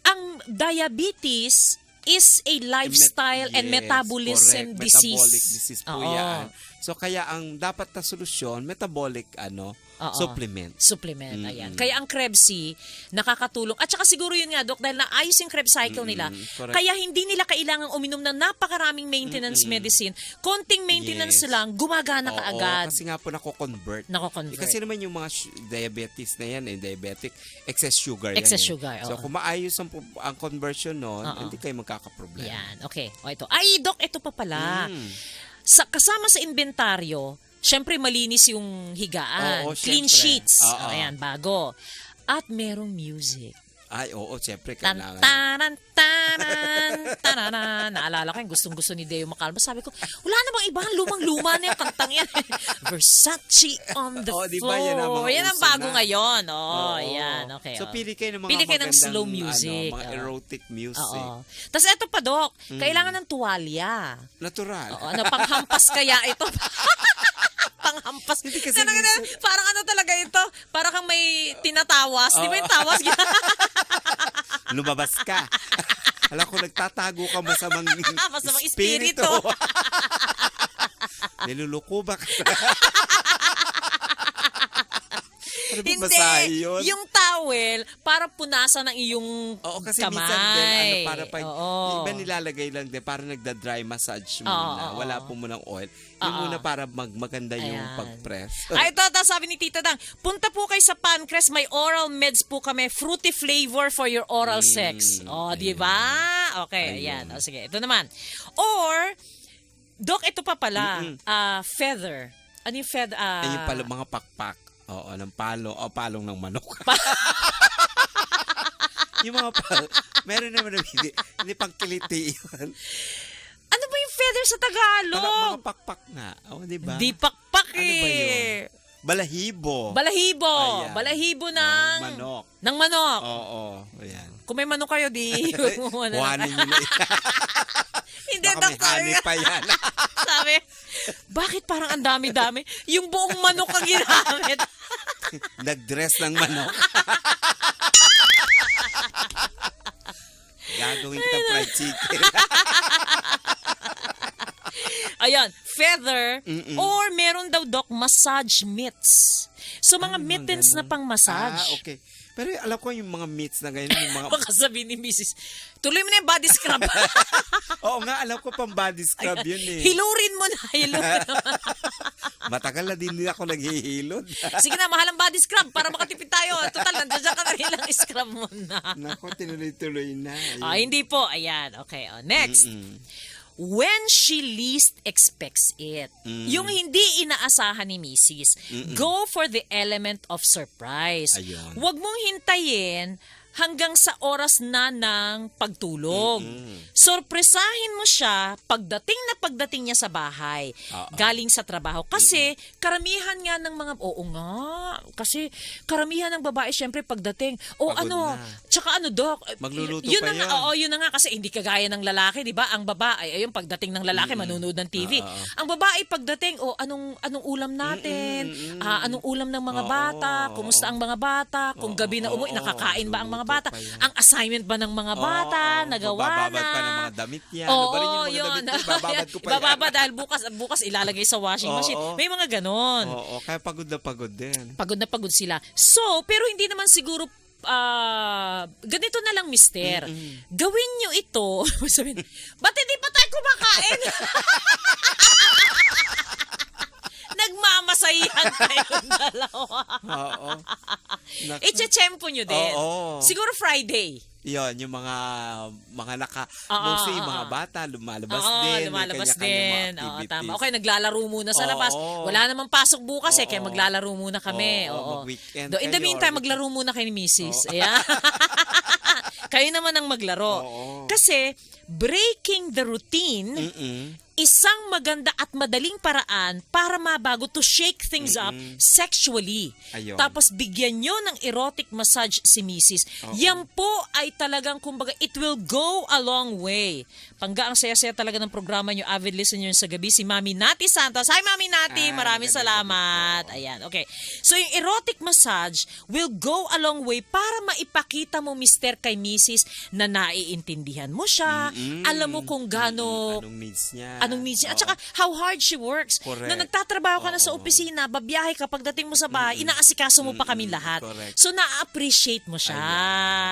ang diabetes is a lifestyle and metabolism disease. Metabolic disease po yan. So kaya ang dapat na solusyon, metabolic supplement. Supplement, ayan. Kaya ang Krebs nakakatulong. At saka siguro yun nga, Doc, dahil naayos yung Krebs cycle nila, kaya hindi nila kailangang uminom ng napakaraming maintenance medicine. Konting maintenance lang, gumagana kaagad. Kasi nga po nako-convert. Nako-convert. Kasi naman yung mga diabetes na yan, diabetic, excess sugar yan. Excess sugar, So kung maayos ang conversion nun, hindi kayo magkakaproblema. Yan, okay. O ito. Ay, Doc, ito pa pala. Kasama sa inventaryo, syempre malinis yung higaan. Clean sheets. Ayan, bago. At merong music. Ay, syempre kailangan. Naalala ko yung gustong-gusto ni Deo Macalma. Sabi ko, wala na bang ibang lumang-luma na yung kantang yan. Versace on the diba, floor. Yan ang bago ngayon. Yan, okay. So, pili kayo ng mga magandang slow music. Mga erotic music. Tapos eto pa, Doc, kailangan ng tuwalya. Natural. Panghampas kaya ito. Panghampas. Hindi kasi parang ano talaga ito? Parang kang may tinatawas. Di ba yung tawas? Lumabas ka. Alam ko, nagtatago ka masamang espiritu. Niluluko ba ka? Ano ba Hindi. basahe yun? Yung towel, para punasan ng iyong kasi kamay. minsan din, para pag, iba nilalagay lang din, para nagda-dry massage muna. Wala po munang oil. Yung muna para maganda yung pag-press. Ay, ito, sabi ni Tita Dang, punta po kayo sa Pancrest, may oral meds po kami, fruity flavor for your oral sex. Di ba? Okay, ayan. Sige, ito naman. Or, Doc, ito pa pala, feather. Ano yung feather? Yung pala, mga pakpak. Ng palo. Palong ng manok. Yung mga meron naman hindi pang kiliti yun. Ano ba yung feather sa Tagalog? Mga pakpak nga. Di ba? Di pakpak Ano ba yun? Balahibo. Balahibo. Ayan. Balahibo ng manok. Ng manok. Oo. Ayan. Kung may manok kayo, di huwag mo na lang. Kuhanin nyo na. Hindi, Baka may doktor. honey pa yan. Sabi, bakit parang ang dami-dami? Yung buong manok ang ginamit. Nag-dress ng manok. Gagawin kita fried chicken. Ayan, feather or meron daw, Doc, massage mitts. So, mga mittens na pang massage. Okay. Pero alam ko yung mga meats na ganyan, yung mga... Baka sabihin ni Mrs. Tuloy mo na yung body scrub. Oo nga, alam ko pang body scrub yun eh. Hilurin mo na, hilurin mo. Matagal na din ako naghihilod. Sige na, mahal ang body scrub para makatipid tayo. Total, nandiyan ka na rin lang scrub mo na. Nako, tinuloy-tuloy na. Hindi po. Ayan. Okay. Next. When she least expects it. Yung hindi inaasahan ni Mrs. Go for the element of surprise. Ayun. Huwag mong hintayin hanggang sa oras na ng pagtulog. Sorpresahin mo siya pagdating niya sa bahay. Galing sa trabaho. Kasi karamihan nga ng mga, kasi karamihan ng babae syempre pagdating, Pagod na. tsaka Doc, Magluluto yun pa na nga, yan. yun na nga kasi hindi kagaya ng lalaki, di ba? Ang babae, ayun, pagdating ng lalaki, manonood ng TV. Ang babae pagdating, anong ulam natin? Anong ulam ng mga bata? Kumusta ang mga bata? Kung gabi na umuwi, nakakain ba ang mga bata? Ang assignment ba ng mga bata? Nagawa Bababad na? pa ng mga damit niya. Oo, Ano ba rin yung mga damit niya? Bababad ko pa yan. Bababad dahil bukas ilalagay sa washing machine. May mga ganon. Oo, kaya pagod na pagod din. Pagod na pagod sila. So, pero hindi naman siguro ganito na lang, mister. Gawin nyo ito. Sabihin, ba't hindi pa tayo kumakain? Nagmamasayihan tayong dalawa. Oo. Iche-chempo nyo din. Oo. Siguro Friday. Yon, yung mga mostly yung mga bata, lumalabas din. may lumalabas kanya-kanya din. mga Oo, activities. tama. Okay, naglalaro muna sa Oo. labas. Wala namang pasok bukas kaya Oo. maglalaro muna kami. Oo, Oo. mag-weekend In the kayo, meantime, or maglaro muna kayo ni Mrs. Ayan. Kayo naman ang maglaro. Oo. Kasi, breaking the routine, isang maganda at madaling paraan para mabago to shake things up sexually. Ayun. Tapos bigyan nyo ng erotic massage si Mrs. Yan po ay talagang, kumbaga, it will go a long way. Pangga ang saya-saya talaga ng programa nyo, avid listener sa gabi, si Mami Nati Santos. Hi, Mami Nati! Maraming ganda salamat. Ayan, okay. So, yung erotic massage will go a long way para maipakita mo, Mister, kay Mrs. na naiintindihan mo siya. Alam mo kung gaano Anong needs niya. anong needs niya. At saka, how hard she works. Correct. Na nagtatrabaho ka na sa opisina, babiyahe ka, pagdating mo sa bahay, inaasikaso mo pa kami lahat. Correct. So, na-appreciate mo siya.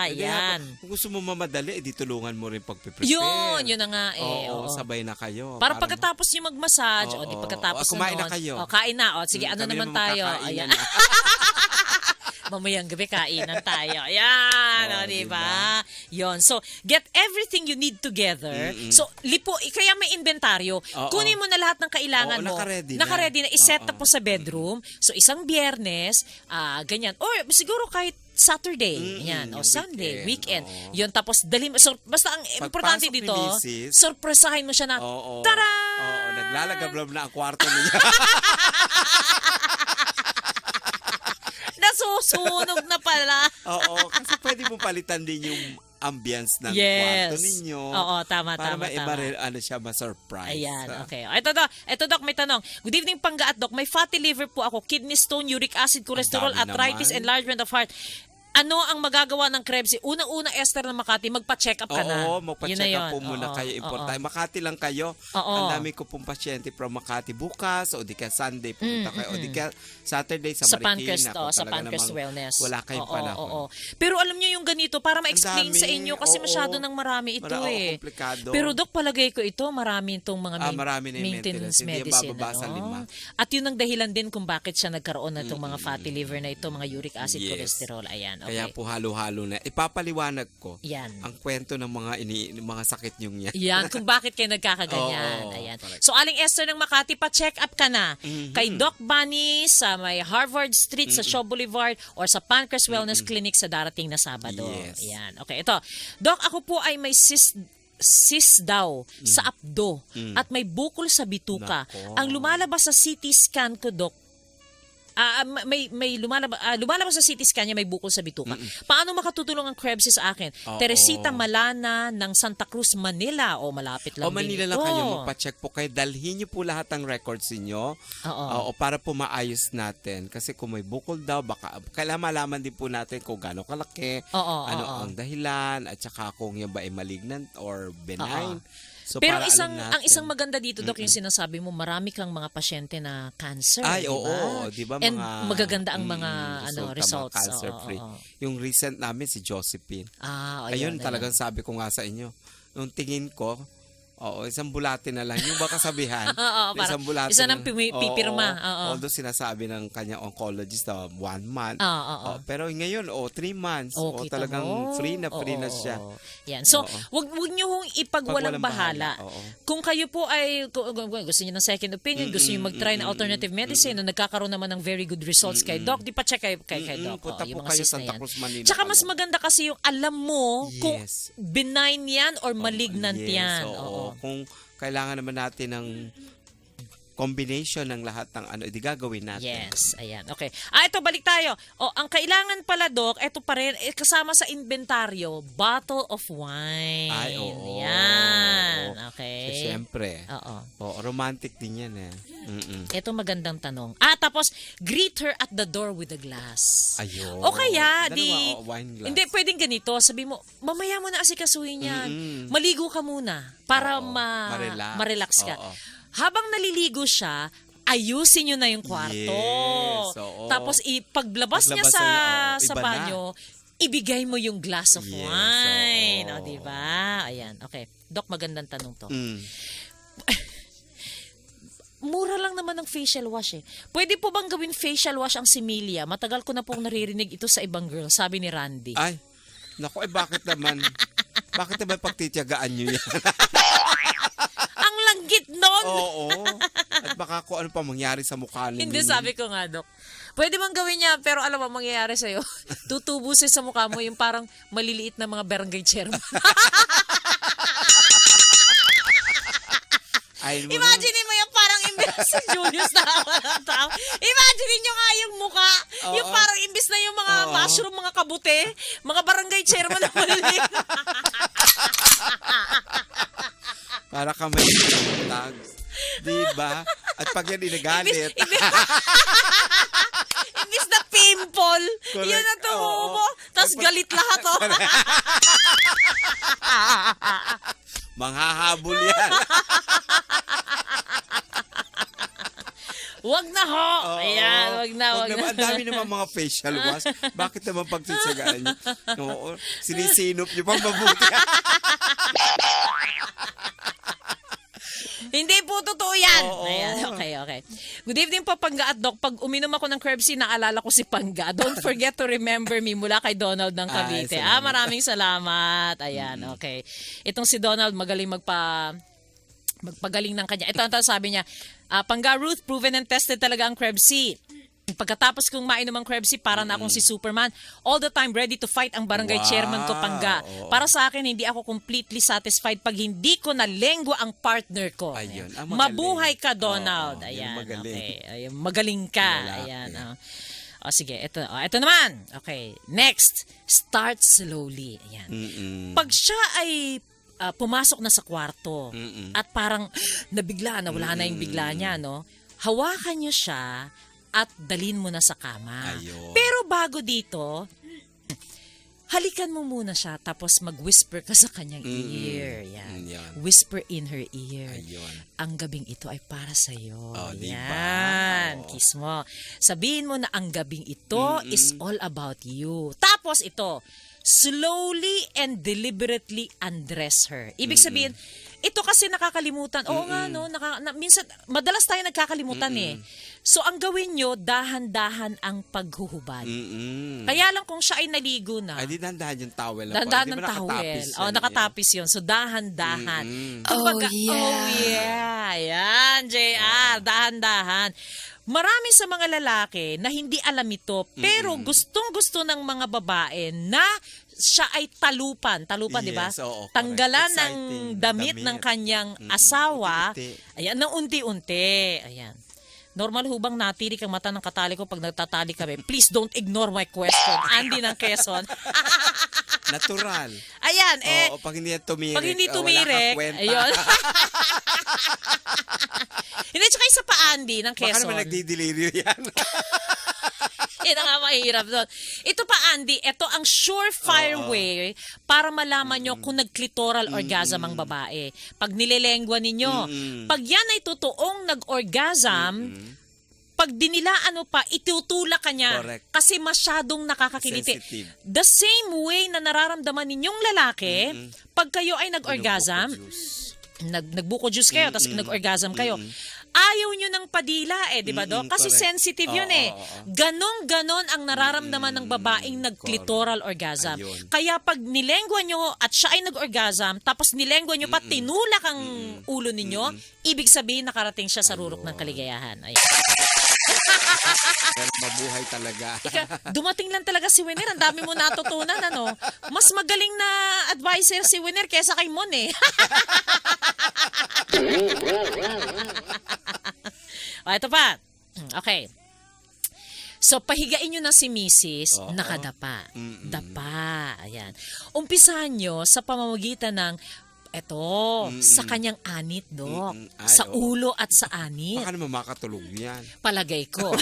Ayan. Kung gusto mo mamadali, edi tulungan mo rin pagpiprepare. Yun na nga eh. Oo, Oo. sabay na kayo. Para pagkatapos yung mag-massage, o di Oo. pagkatapos Kumain nun, na kayo. kain na. O, sige, ano Kami naman naman tayo? magkakainan Ayan. na. Mamayang gabi, kainan tayo. Ayan, o, diba? Yun. So, get everything you need together. So, kaya may inventaryo. Oo. Kunin mo na lahat ng kailangan Oo, mo. naka-ready na. Naka-ready na. I-set up mo sa bedroom. So, isang Biyernes, ganyan. Or, siguro kahit Saturday, yan, o Sunday, weekend. oo. Yun, tapos dali mo. So, basta ang importante Pagpasok ni dito, Mrs., sorpresahin mo siya na, Oo. tara! Oo, naglalagablab na ang kwarto niya. Nasusunog na pala. Oo, kasi pwede mo palitan din yung ambience ng kwarto ninyo. Oo, tama. Para ano siya, ma-surprise. Ayan, okay. Ito, Doc, may tanong. Good evening, Pangga at Doc. May fatty liver po ako, kidney stone, uric acid, cholesterol, Ang dami arthritis, naman. enlargement of heart. Ano ang magagawa ng Krebs? Unang-una, Esther ng Makati, magpa-check up ka na. Oo, Yun na magpa-check yun. up po muna Oo, kayo. Importante. oo. Makati lang kayo. Oo. Ang dami ko pong pasyente from Makati bukas o di kaya Sunday pupunta kayo o di kaya Saturday sa Sa Marikina. Pancrest, Kung sa talaga Pancrest namang Wellness. Wala kayong panahon. Oo. Pero alam nyo yung ganito, para ma-explain Ang dami. sa inyo kasi Oo. masyado ng marami ito komplikado. Pero Doc, palagay ko ito, marami itong mga marami na yung maintenance. Hindi yan medicine. bababa sa 5. At yun ang dahilan din kung bakit siya nagkaroon na itong mga fatty liver na ito, mga uric acid, Yes. cholesterol. Ayan, okay. Kaya po halo-halo na. Ipapaliwanag ko Yan. ang kwento ng mga sakit yung yan. Yan, kung bakit kayo nagkakaganyan. Oo, Ayan. correct. So, Aling Esther ng Makati, pa-check up ka na. Kay Doc Bunny sa may Harvard Street sa Shaw Boulevard or sa Pancrest Wellness Clinic sa darating na Sabado. Yes. Ayan. Okay, ito. Doc, ako po ay may cyst daw sa abdo at may bukol sa bituka. Nako. Ang lumalabas sa CT scan ko, Doc, may lumalabas sa CT scan niya, may bukol sa bituka. Paano makatutulong ang Krebs sa akin? Teresita Malana ng Santa Cruz, Manila. O malapit lang O Manila din lang ito. kayo, magpa-check po kayo. Dalhin niyo po lahat ng records niyo. O para po maayos natin. Kasi kung may bukol daw, baka kailangan malaman din po natin kung gaano kalaki, ang dahilan, at saka kung yan ba ay malignant or benign. So, Pero para alam natin. ang isang maganda dito, Doc, yung sinasabi mo, marami kang mga pasyente na cancer. Ay, diba? oo. Diba, And magaganda ang mga results. Mga cancer-free. Yung recent namin, si Josephine. Ayun, talagang sabi ko nga sa inyo. Nung tingin ko, isang bulate na lang. Yung ba kasabihan? Isang bulate isa nang pipirma. Although sinasabi ng kanyang oncologist na 1 month. Pero ngayon, 3 months. Talagang free na siya. Yan. So, wag niyo hong ipagwalang bahala. Kung kayo po ay gusto niyo ng second opinion, gusto niyo mag-try ng alternative medicine, no, nagkakaroon naman ng very good results kay Doc, di pa check kay Doc. Punta po yung mga kayo sis na Santa yan. Cruz, Manila. Tsaka mas maganda kasi yung alam mo kung Yes. benign yan or malignant yan. Kung kailangan naman natin ng combination ng lahat ng di gagawin natin. Yes, ayan. Okay. Ito, balik tayo. Ang kailangan pala, Doc, ito pa rin, kasama sa inventaryo, bottle of wine. Ay, oo. Yan. Okay. So, siyempre. Romantic din yan eh. Ito magandang tanong. Tapos, greet her at the door with a glass. Ayun. O kaya, wine glass. hindi, pwedeng ganito. Sabi mo, mamaya mo na asikasuhin yan. Maligo ka muna para ma-relax ka. Habang naliligo siya, ayusin nyo na yung kwarto. Yes, Tapos, paglabas niya sa banyo, ibigay mo yung glass of wine. Diba? Ayan. Okay. Doc, magandang tanong to. Mura lang naman ang facial wash eh. Pwede po bang gawin facial wash ang Similia? Matagal ko na pong naririnig ito sa ibang girl, sabi ni Randy. Ay, naku, bakit naman? Bakit naman pagtitiyagaan nyo yan? Ang langgit nun! Oo. At baka kung ano pa mangyari sa mukha ninyo. Hindi, sabi ko nga, Dok. Pwede bang gawin niya, pero alam mo, mangyayari sa'yo, tutubusin sa mukha mo yung parang maliliit na mga barangay chairman. Imagine mo yung parang imbes si Julius na ng tao. Imagine nyo nga yung mukha. Yung parang imbes na yung mga mushroom, mga kabute, mga barangay chairman na maliliit. Para ka may tags. Diba? At pag yan inagalit. Imbes na pimple, yun ang tumo mo. Tapos galit lahat, Manghahabol yan. Wag na ho. Ayan, wag na. Ang dami naman mga facial wash. Bakit naman pagtsitsagaan nyo? Oo, sinisinop nyo pang mabuti. Hindi po totoo yan. Ayan, okay. Good evening po, Pangga at Doc. Pag uminom ako ng Krebs, naalala ko si Pangga. Don't forget to remember me mula kay Donald ng Cavite. Maraming salamat. Ayan, okay. Itong si Donald, magaling magpagaling ng kanya. Ito ang sabi niya, Pangga Ruth, proven and tested talaga ang Krebs. Pagkatapos kong mainom ang Krebs, para na akong si Superman. All the time ready to fight ang barangay chairman ko, Pangga. Para sa akin, hindi ako completely satisfied pag hindi ko na lengwa ang partner ko. Ayun. Mabuhay ka, Donald. Ayan, magaling. okay. Ayun, magaling ka. Ayan. Sige, ito naman. Okay, next. Start slowly. Ayan. Pag siya ay pumasok na sa kwarto at parang nabigla, nawala na yung bigla niya, no? Hawakan niyo siya at dalhin mo na sa kama. Ayun. Pero bago dito, halikan mo muna siya tapos mag-whisper ka sa kanyang ear. Yan. Whisper in her ear. Ayun. Ang gabing ito ay para sa'yo. Diba? Yan. Kiss mo. Sabihin mo na ang gabing ito is all about you. Tapos ito, slowly and deliberately undress her. Ibig sabihin, ito kasi nakakalimutan. Oo nga, no? Minsan, madalas tayo nagkakalimutan eh. So, ang gawin nyo, dahan-dahan ang paghuhubad. Kaya lang kung siya ay naligo na. Ay, di dahan-dahan yung towel. Dahan-dahan ng towel. Nakatapis yun. So, dahan-dahan. Kumbaga, oh yeah. Yan, JR. Dahan-dahan. Marami sa mga lalaki na hindi alam ito, pero gustong-gusto ng mga babae na siya ay talupan, yes, di ba? Oo, Tanggalan ng exciting damit ng kanyang asawa. Unti-unti. Ayan, ng unti-unti. Ayan. Normal hubang natiri kang mata ng katali ko pag nagtatali kami? Please don't ignore my question. Andy ng Quezon. Natural. Ayan, Oo, pag hindi yan tumirik. pag hindi wala tumirik, kang kwenta. ayun. Hindi, tsaka isa pa Andy ng Baka Quezon. naman nagdidelirio yan. Yan ang nga mahirap doon. Ito pa, Andy, ito ang surefire way para malaman nyo kung nag-clitoral orgasm ang babae. Pag nililengwa ninyo, pag yan ay totoong nag-orgasm, pag dinilaan mo pa, itutulak ka niya. Correct. Kasi masyadong nakakakiliti. Sensitive. The same way na nararamdaman ninyong lalaki, pag kayo ay nag-orgasm, nagbuko juice kayo, tapos nag-orgasm kayo, ayaw nyo ng padila di ba, Dok? Kasi correct. sensitive yun Ganon-ganon ang nararamdaman ng babaeng nag-clitoral orgasm. Ayun. Kaya pag nilengwa nyo at siya ay nag-orgasm, tapos nilengwa nyo pa, tinulak ang ulo ninyo, ibig sabihin nakarating siya sa rurok ng kaligayahan. Ayun. Well, mabuhay talaga. Dumating lang talaga si Winner. Ang dami mo natutunan, ano? Mas magaling na advisor si Winner kesa kay Mon, ito pa. Okay. So, pahigain nyo na si Mrs. Nakadapa. Dapa. Ayan. Umpisahan nyo sa pamamagitan ng sa kanyang anit, Dok. Ay, Sa ulo at sa anit. Baka naman makatulog yan. Palagay ko.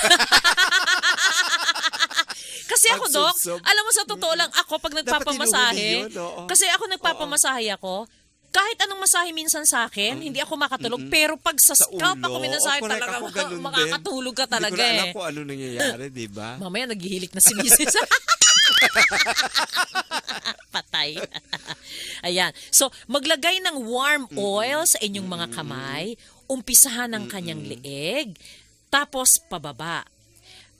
Kasi ako, Dok, Pagsubsob. alam mo sa totoo lang, ako pag nagpapamasahe, inuhuli yun, oo. kasi ako nagpapamasahe ako, kahit anong masahe minsan sa akin, hindi ako makatulog. Pero pag sa scalp ako minasahe, correct, talaga ako ganun din. makakatulog ka talaga Hindi ko na alam kung ano nangyayari, di ba? Mamaya naghihilik na si Mrs. Patay. Ayan. So, maglagay ng warm oil sa inyong mga kamay, umpisahan ng kanyang leeg, tapos pababa.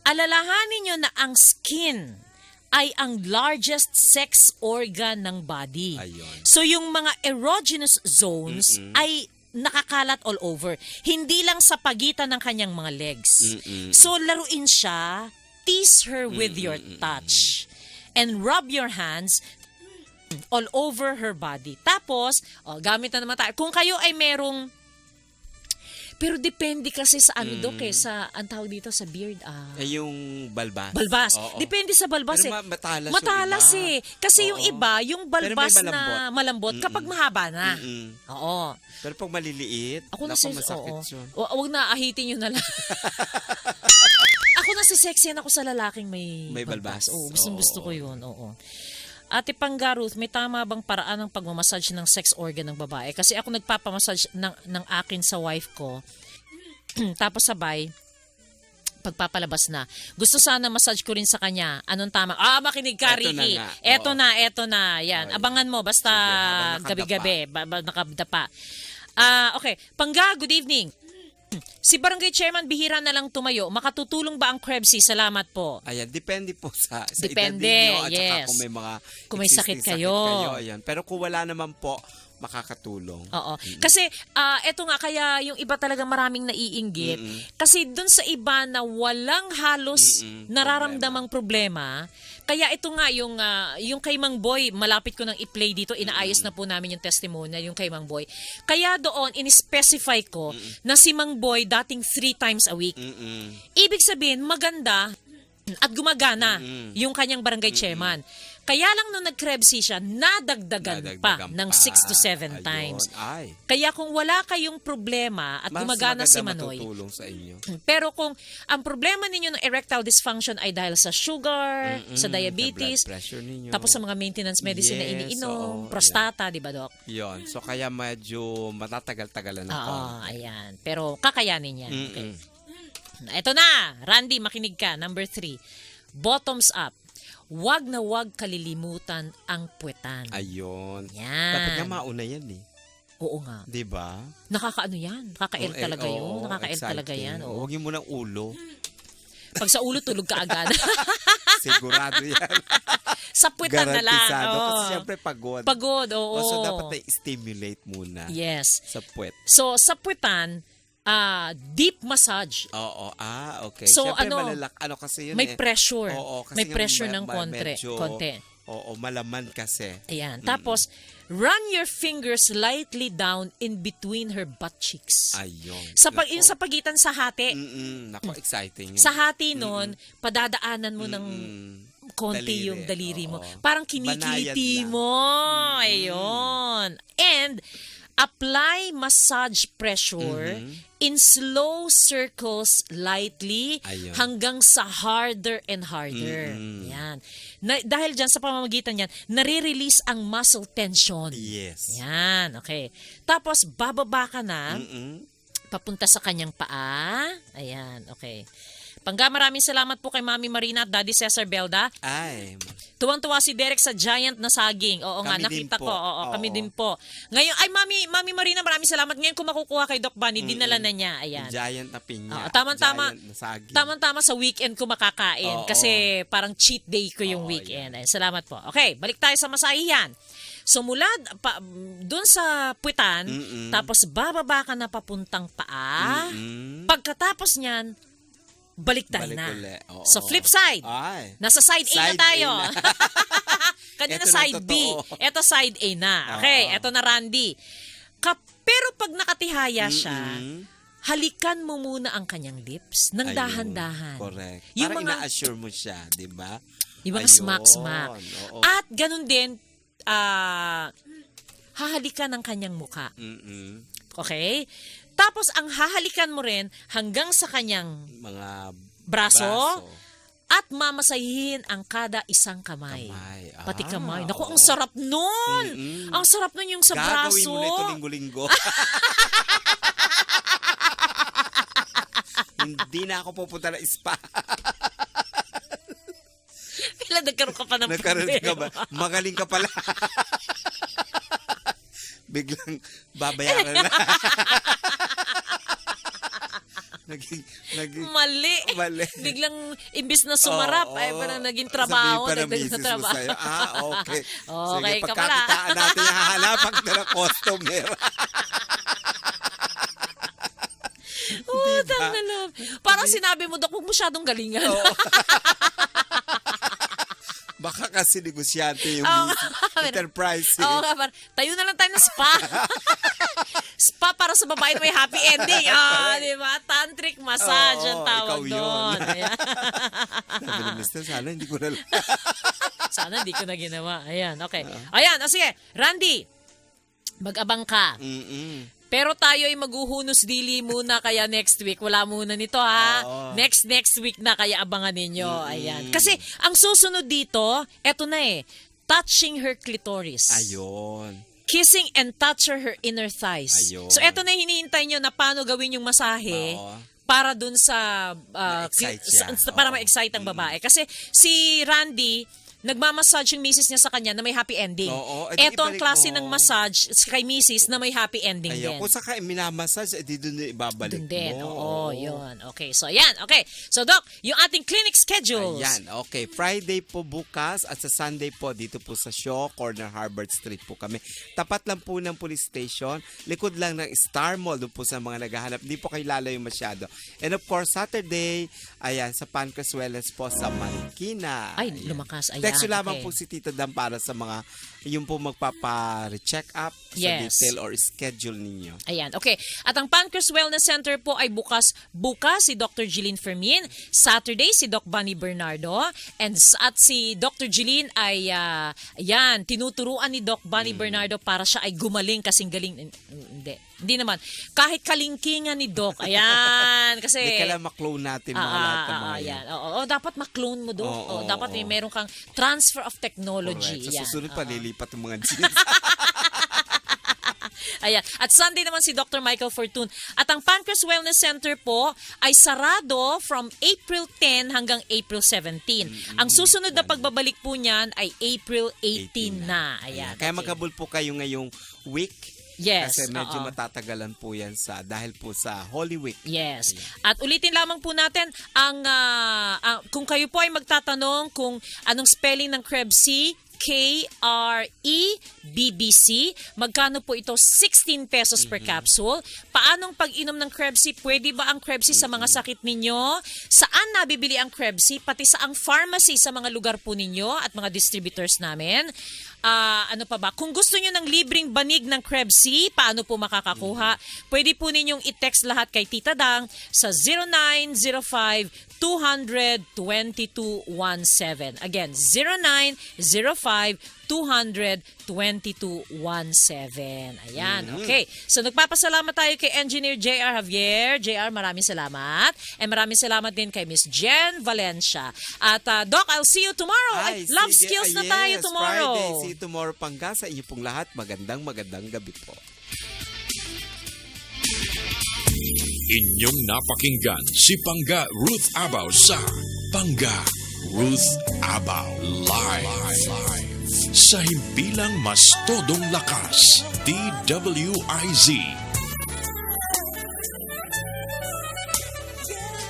Alalahanin nyo na ang skin ay ang largest sex organ ng body. Ayun. So, yung mga erogenous zones ay nakakalat all over. Hindi lang sa pagitan ng kanyang mga legs. So, laruin siya, tease her with your touch, and rub your hands all over her body. Tapos, gamit na naman tayo. Kung kayo ay merong, pero depende kasi sa ano, Dok, sa, ang tawag dito sa beard, Yung balbas. balbas. Oo. Depende sa balbas Pero Matalas matalas yung iba. Kasi yung Oo. iba, yung Pero may balbas malambot. na malambot kapag mahaba na. Oo. Pero pag maliliit, Ako naku, na masakit yun. Huwag na ahitin nyo na lang. Ako na sexyan ako sa lalaking may balbas. Oo, gusto ko yun. Oo. Ate Pangga Ruth, may tama bang paraan ng pagmamassage ng sex organ ng babae? Kasi ako nagpapamassage ng akin sa wife ko. Tapos sabay, pagpapalabas na. Gusto sana massage ko rin sa kanya. Anong tama? Makinig ka, Eto na Ricky. nga. Eto na. Yan. Abangan mo, basta Sige, habang gabi-gabi. Nakadapa. Okay. Pangga, good evening. Si Barangay Chairman, bihira na lang tumayo. Makatutulong ba ang Krebsy? Salamat po. Ayan, depende po sa Depende, edad ninyo at saka yes. kung may mga Kung may sakit existing kayo. Ayan. Pero kung wala naman po, makakatulong. Oo. Kasi, eto nga, kaya yung iba talaga maraming naiinggit. Kasi dun sa iba na walang halos nararamdamang problema, kaya ito nga, yung kay Mang Boy, malapit ko nang i-play dito, inaayos na po namin yung testimonial, yung kay Mang Boy. Kaya doon, in-specify ko na si Mang Boy dating 3 times a week. Ibig sabihin, maganda at gumagana yung kanyang barangay chairman. Kaya lang nung nag-Krebsy siya, nadagdagan pa ng 6 to 7 times. Ay. Kaya kung wala kayong problema at Mas gumagana si maganda Manoy, matutulong sa inyo. pero kung ang problema ninyo ng erectile dysfunction ay dahil sa sugar, sa diabetes, Sa blood pressure ninyo. tapos sa mga maintenance medicine na Yes, iniinom, oo, prostata, di ba, Dok? Yon. So kaya medyo matatagal-tagalan na Oo, ayan. Pero kakayanin yan. Okay. Ito na, Randy, makinig ka. Number 3, bottoms up. Wag na wag kalilimutan ang puwetan. Ayun. Yan. Dapat nga mauna yan Oo nga. Di ba? Nakakaano yan? Nakaka-L talaga yun. Oo, Nakaka-L talaga exciting. yan. Oo. Huwag mo ng ulo. Pag sa ulo, tulog ka agad. Sigurado yan. Sa puwetan na lang. Garantisado. Oo. Kasi syempre pagod. Pagod, oo. So dapat na-stimulate muna Yes. sa puwet. So, sa puwetan, deep massage. Oo. Okay. So, Siyempre, ano kasi yun may pressure. Oo, kasi may nga pressure ng konti. medyo, Oo, malaman kasi. Ayan. Tapos, Run your fingers lightly down in between her butt cheeks. Ayun. Yung sa pagitan sa hati. Nako, exciting. Sa hati nun, padadaanan mo ng konti Daliri. yung daliri mo. Oo. Parang kinikiliti Banayad lang. mo. Ayun. And apply massage pressure in slow circles lightly Ayun. hanggang sa harder and harder. Yan. Dahil dyan sa pamamagitan yan, nare-release ang muscle tension. Yes. Yan. Okay. Tapos, bababa ka na papunta sa kanyang paa. Ayan. Okay. Pangga, maraming salamat po kay Mami Marina at Daddy Cesar Belda. Ay, Tuwang-tuwa si Derek sa giant na saging. Oo nga, Kami din nakita ko. po. Oo, kami Oo. din po. Ngayon, ay Mami Marina, maraming salamat. Ngayon kung makukuha kay Doc Bunny, dinala na niya. Ayan. giant na Oo, pinya. tama-tama. Giant na saging. Tama-tama sa weekend ko makakain. Oo. Kasi parang cheat day ko yung Oo, weekend. Ay, salamat po. Okay, balik tayo sa masahihan. So mula doon sa puwitan, tapos bababa ka na papuntang paa. Pagkatapos niyan, balik tayo Balik na. uli. Oo. So flip side. Ay. Nasa side A na Side tayo. A na. Kanina Ito na side B. totoo. Ito side A na. Okay, Oo. ito na Randy. Pero pag nakatihaya siya, halikan mo muna ang kanyang lips ng Ayun. dahan-dahan. Correct. Yung Parang mga, ina-assure mo siya, di ba? yung mga Ayun. smack-smack. Oo. At ganun din, hahalikan ang kanyang muka. Okay? Tapos, ang hahalikan mo rin hanggang sa kanyang Mga braso, at mamasahihin ang kada isang kamay. Pati kamay. Naku, ang sarap nun! Ang sarap nun yung sa Gagawin braso. mo na ito linggo-linggo. Hindi na ako pupunta na spa. Kailan nagkaroon ka pa ng Nagkaroon ka ba? problema? Magaling ka pala. Biglang babayaran na. naging Mali. Mali. Biglang, imbis na sumarap, Oo, ay parang naging sabihin trabaho. pa ng Nagdating misis sa mo trabaho. sa'yo, okay. Okay Sige, ka pala. pagkakitaan natin, hahanapan ka na customer. Utang na loob. Parang sinabi mo, Dok, huwag masyadong galingan. Baka kasi negosyante yung Oo misis. nga. Enterprise. Oo nga, parang, tayo na lang tayo ng spa. Spa para sa babae na may happy ending. Di ba? Tantric massage ang Oo, tawag ikaw yun. doon. Ayan. Sabi ni Mister, sana hindi ko na lang. Sana hindi ko na ginawa. Ayan, okay. Ayan, sige. Randy, mag-abang ka. Pero tayo ay maghuhunos dili muna kaya next week. Wala muna nito ha. Oo. Next week na kaya abangan ninyo. Ayan. Kasi ang susunod dito, eto na touching her clitoris. Ayun. Kissing and touch her inner thighs. Ayun. So eto na hinihintay nyo na paano gawin yung masahe Oo. para dun sa Ma-excite siya. para Oo. ma-excite ang babae. Kasi si Randy, nagmamassage yung misis niya sa kanya na may happy ending. Oo, edi Ito ang ibalik klase mo. ng massage kay misis na may happy ending din. Ayun. Kung saka minamassage, edi doon na ibabalik Dun din. mo. Oo, yun. Okay, so ayan. Okay. So Doc, yung ating clinic schedules. Ayan, okay. Friday po bukas at sa Sunday po dito po sa Shaw, corner Harvard Street po kami. Tapat lang po ng police station, likod lang ng Star Mall, doon po sa mga naghahanap. Hindi po kayo lalayo masyado. And of course, Saturday, ayan, sa Pancras Wellness po sa Marikina. Ay, Ayan. lumakas. Ayan. Text nyo lamang okay. po si Tita Dam para sa mga yung po magpapa-check up sa Yes. detail or schedule ninyo. Ayan, okay. At ang Pancras Wellness Center po ay bukas si Dr. Jeline Fermin, Saturday si Doc Bunny Bernardo, at si Dr. Jeline ay tinuturuan ni Doc Bunny Bernardo para siya ay gumaling kasing galing. Hindi naman. Kahit kalingkingan ni Doc. Ayan, kasi Hindi kailangan maklone natin mga lahat ng mga yan. yan. Oo, dapat maklone mo Doc. Oo, Dapat oo. meron kang transfer of technology. Correct. Sa Yan. susunod pa, lilipat yung mga jeans. Ayan. At Sunday naman si Dr. Michael Fortune. At ang Pancras Wellness Center po ay sarado from April 10 hanggang April 17. Ang susunod na pagbabalik po niyan ay April 18 na. Ayan. Kaya okay. magkabul po kayo ngayong week. Yes. Kasi medyo oo. matatagalan po yan dahil po sa Holy Week. Yes. At ulitin lamang po natin kung kayo po ay magtatanong kung anong spelling ng Krebs C, KREBBC. Magkano po ito? 16 pesos per capsule. Paanong pag-inom ng Krebs? Pwede ba ang Krebs sa mga sakit ninyo? Saan nabibili ang Krebs? Pati sa ang pharmacy sa mga lugar po ninyo at mga distributors namin. Ano pa ba? Kung gusto nyo ng libreng banig ng Krebs, paano po makakakuha? Pwede po ninyong i-text lahat kay Tita Dang sa 0905-200-2217. Again, 0905-200-2217. Ayan, okay. So nagpapasalamat tayo kay Engineer J.R. Javier. JR, maraming salamat. And maraming salamat din kay Miss Jen Valencia. At Doc, I'll see you tomorrow. Love skills na tayo tomorrow. Friday. See you tomorrow, Pangga. Sa inyo pong lahat, magandang gabi po. Inyong napakinggan si Pangga Ruth Abaw sa Pangga Ruth Abaw Live. Sa himpilang mas todong lakas, DWIZ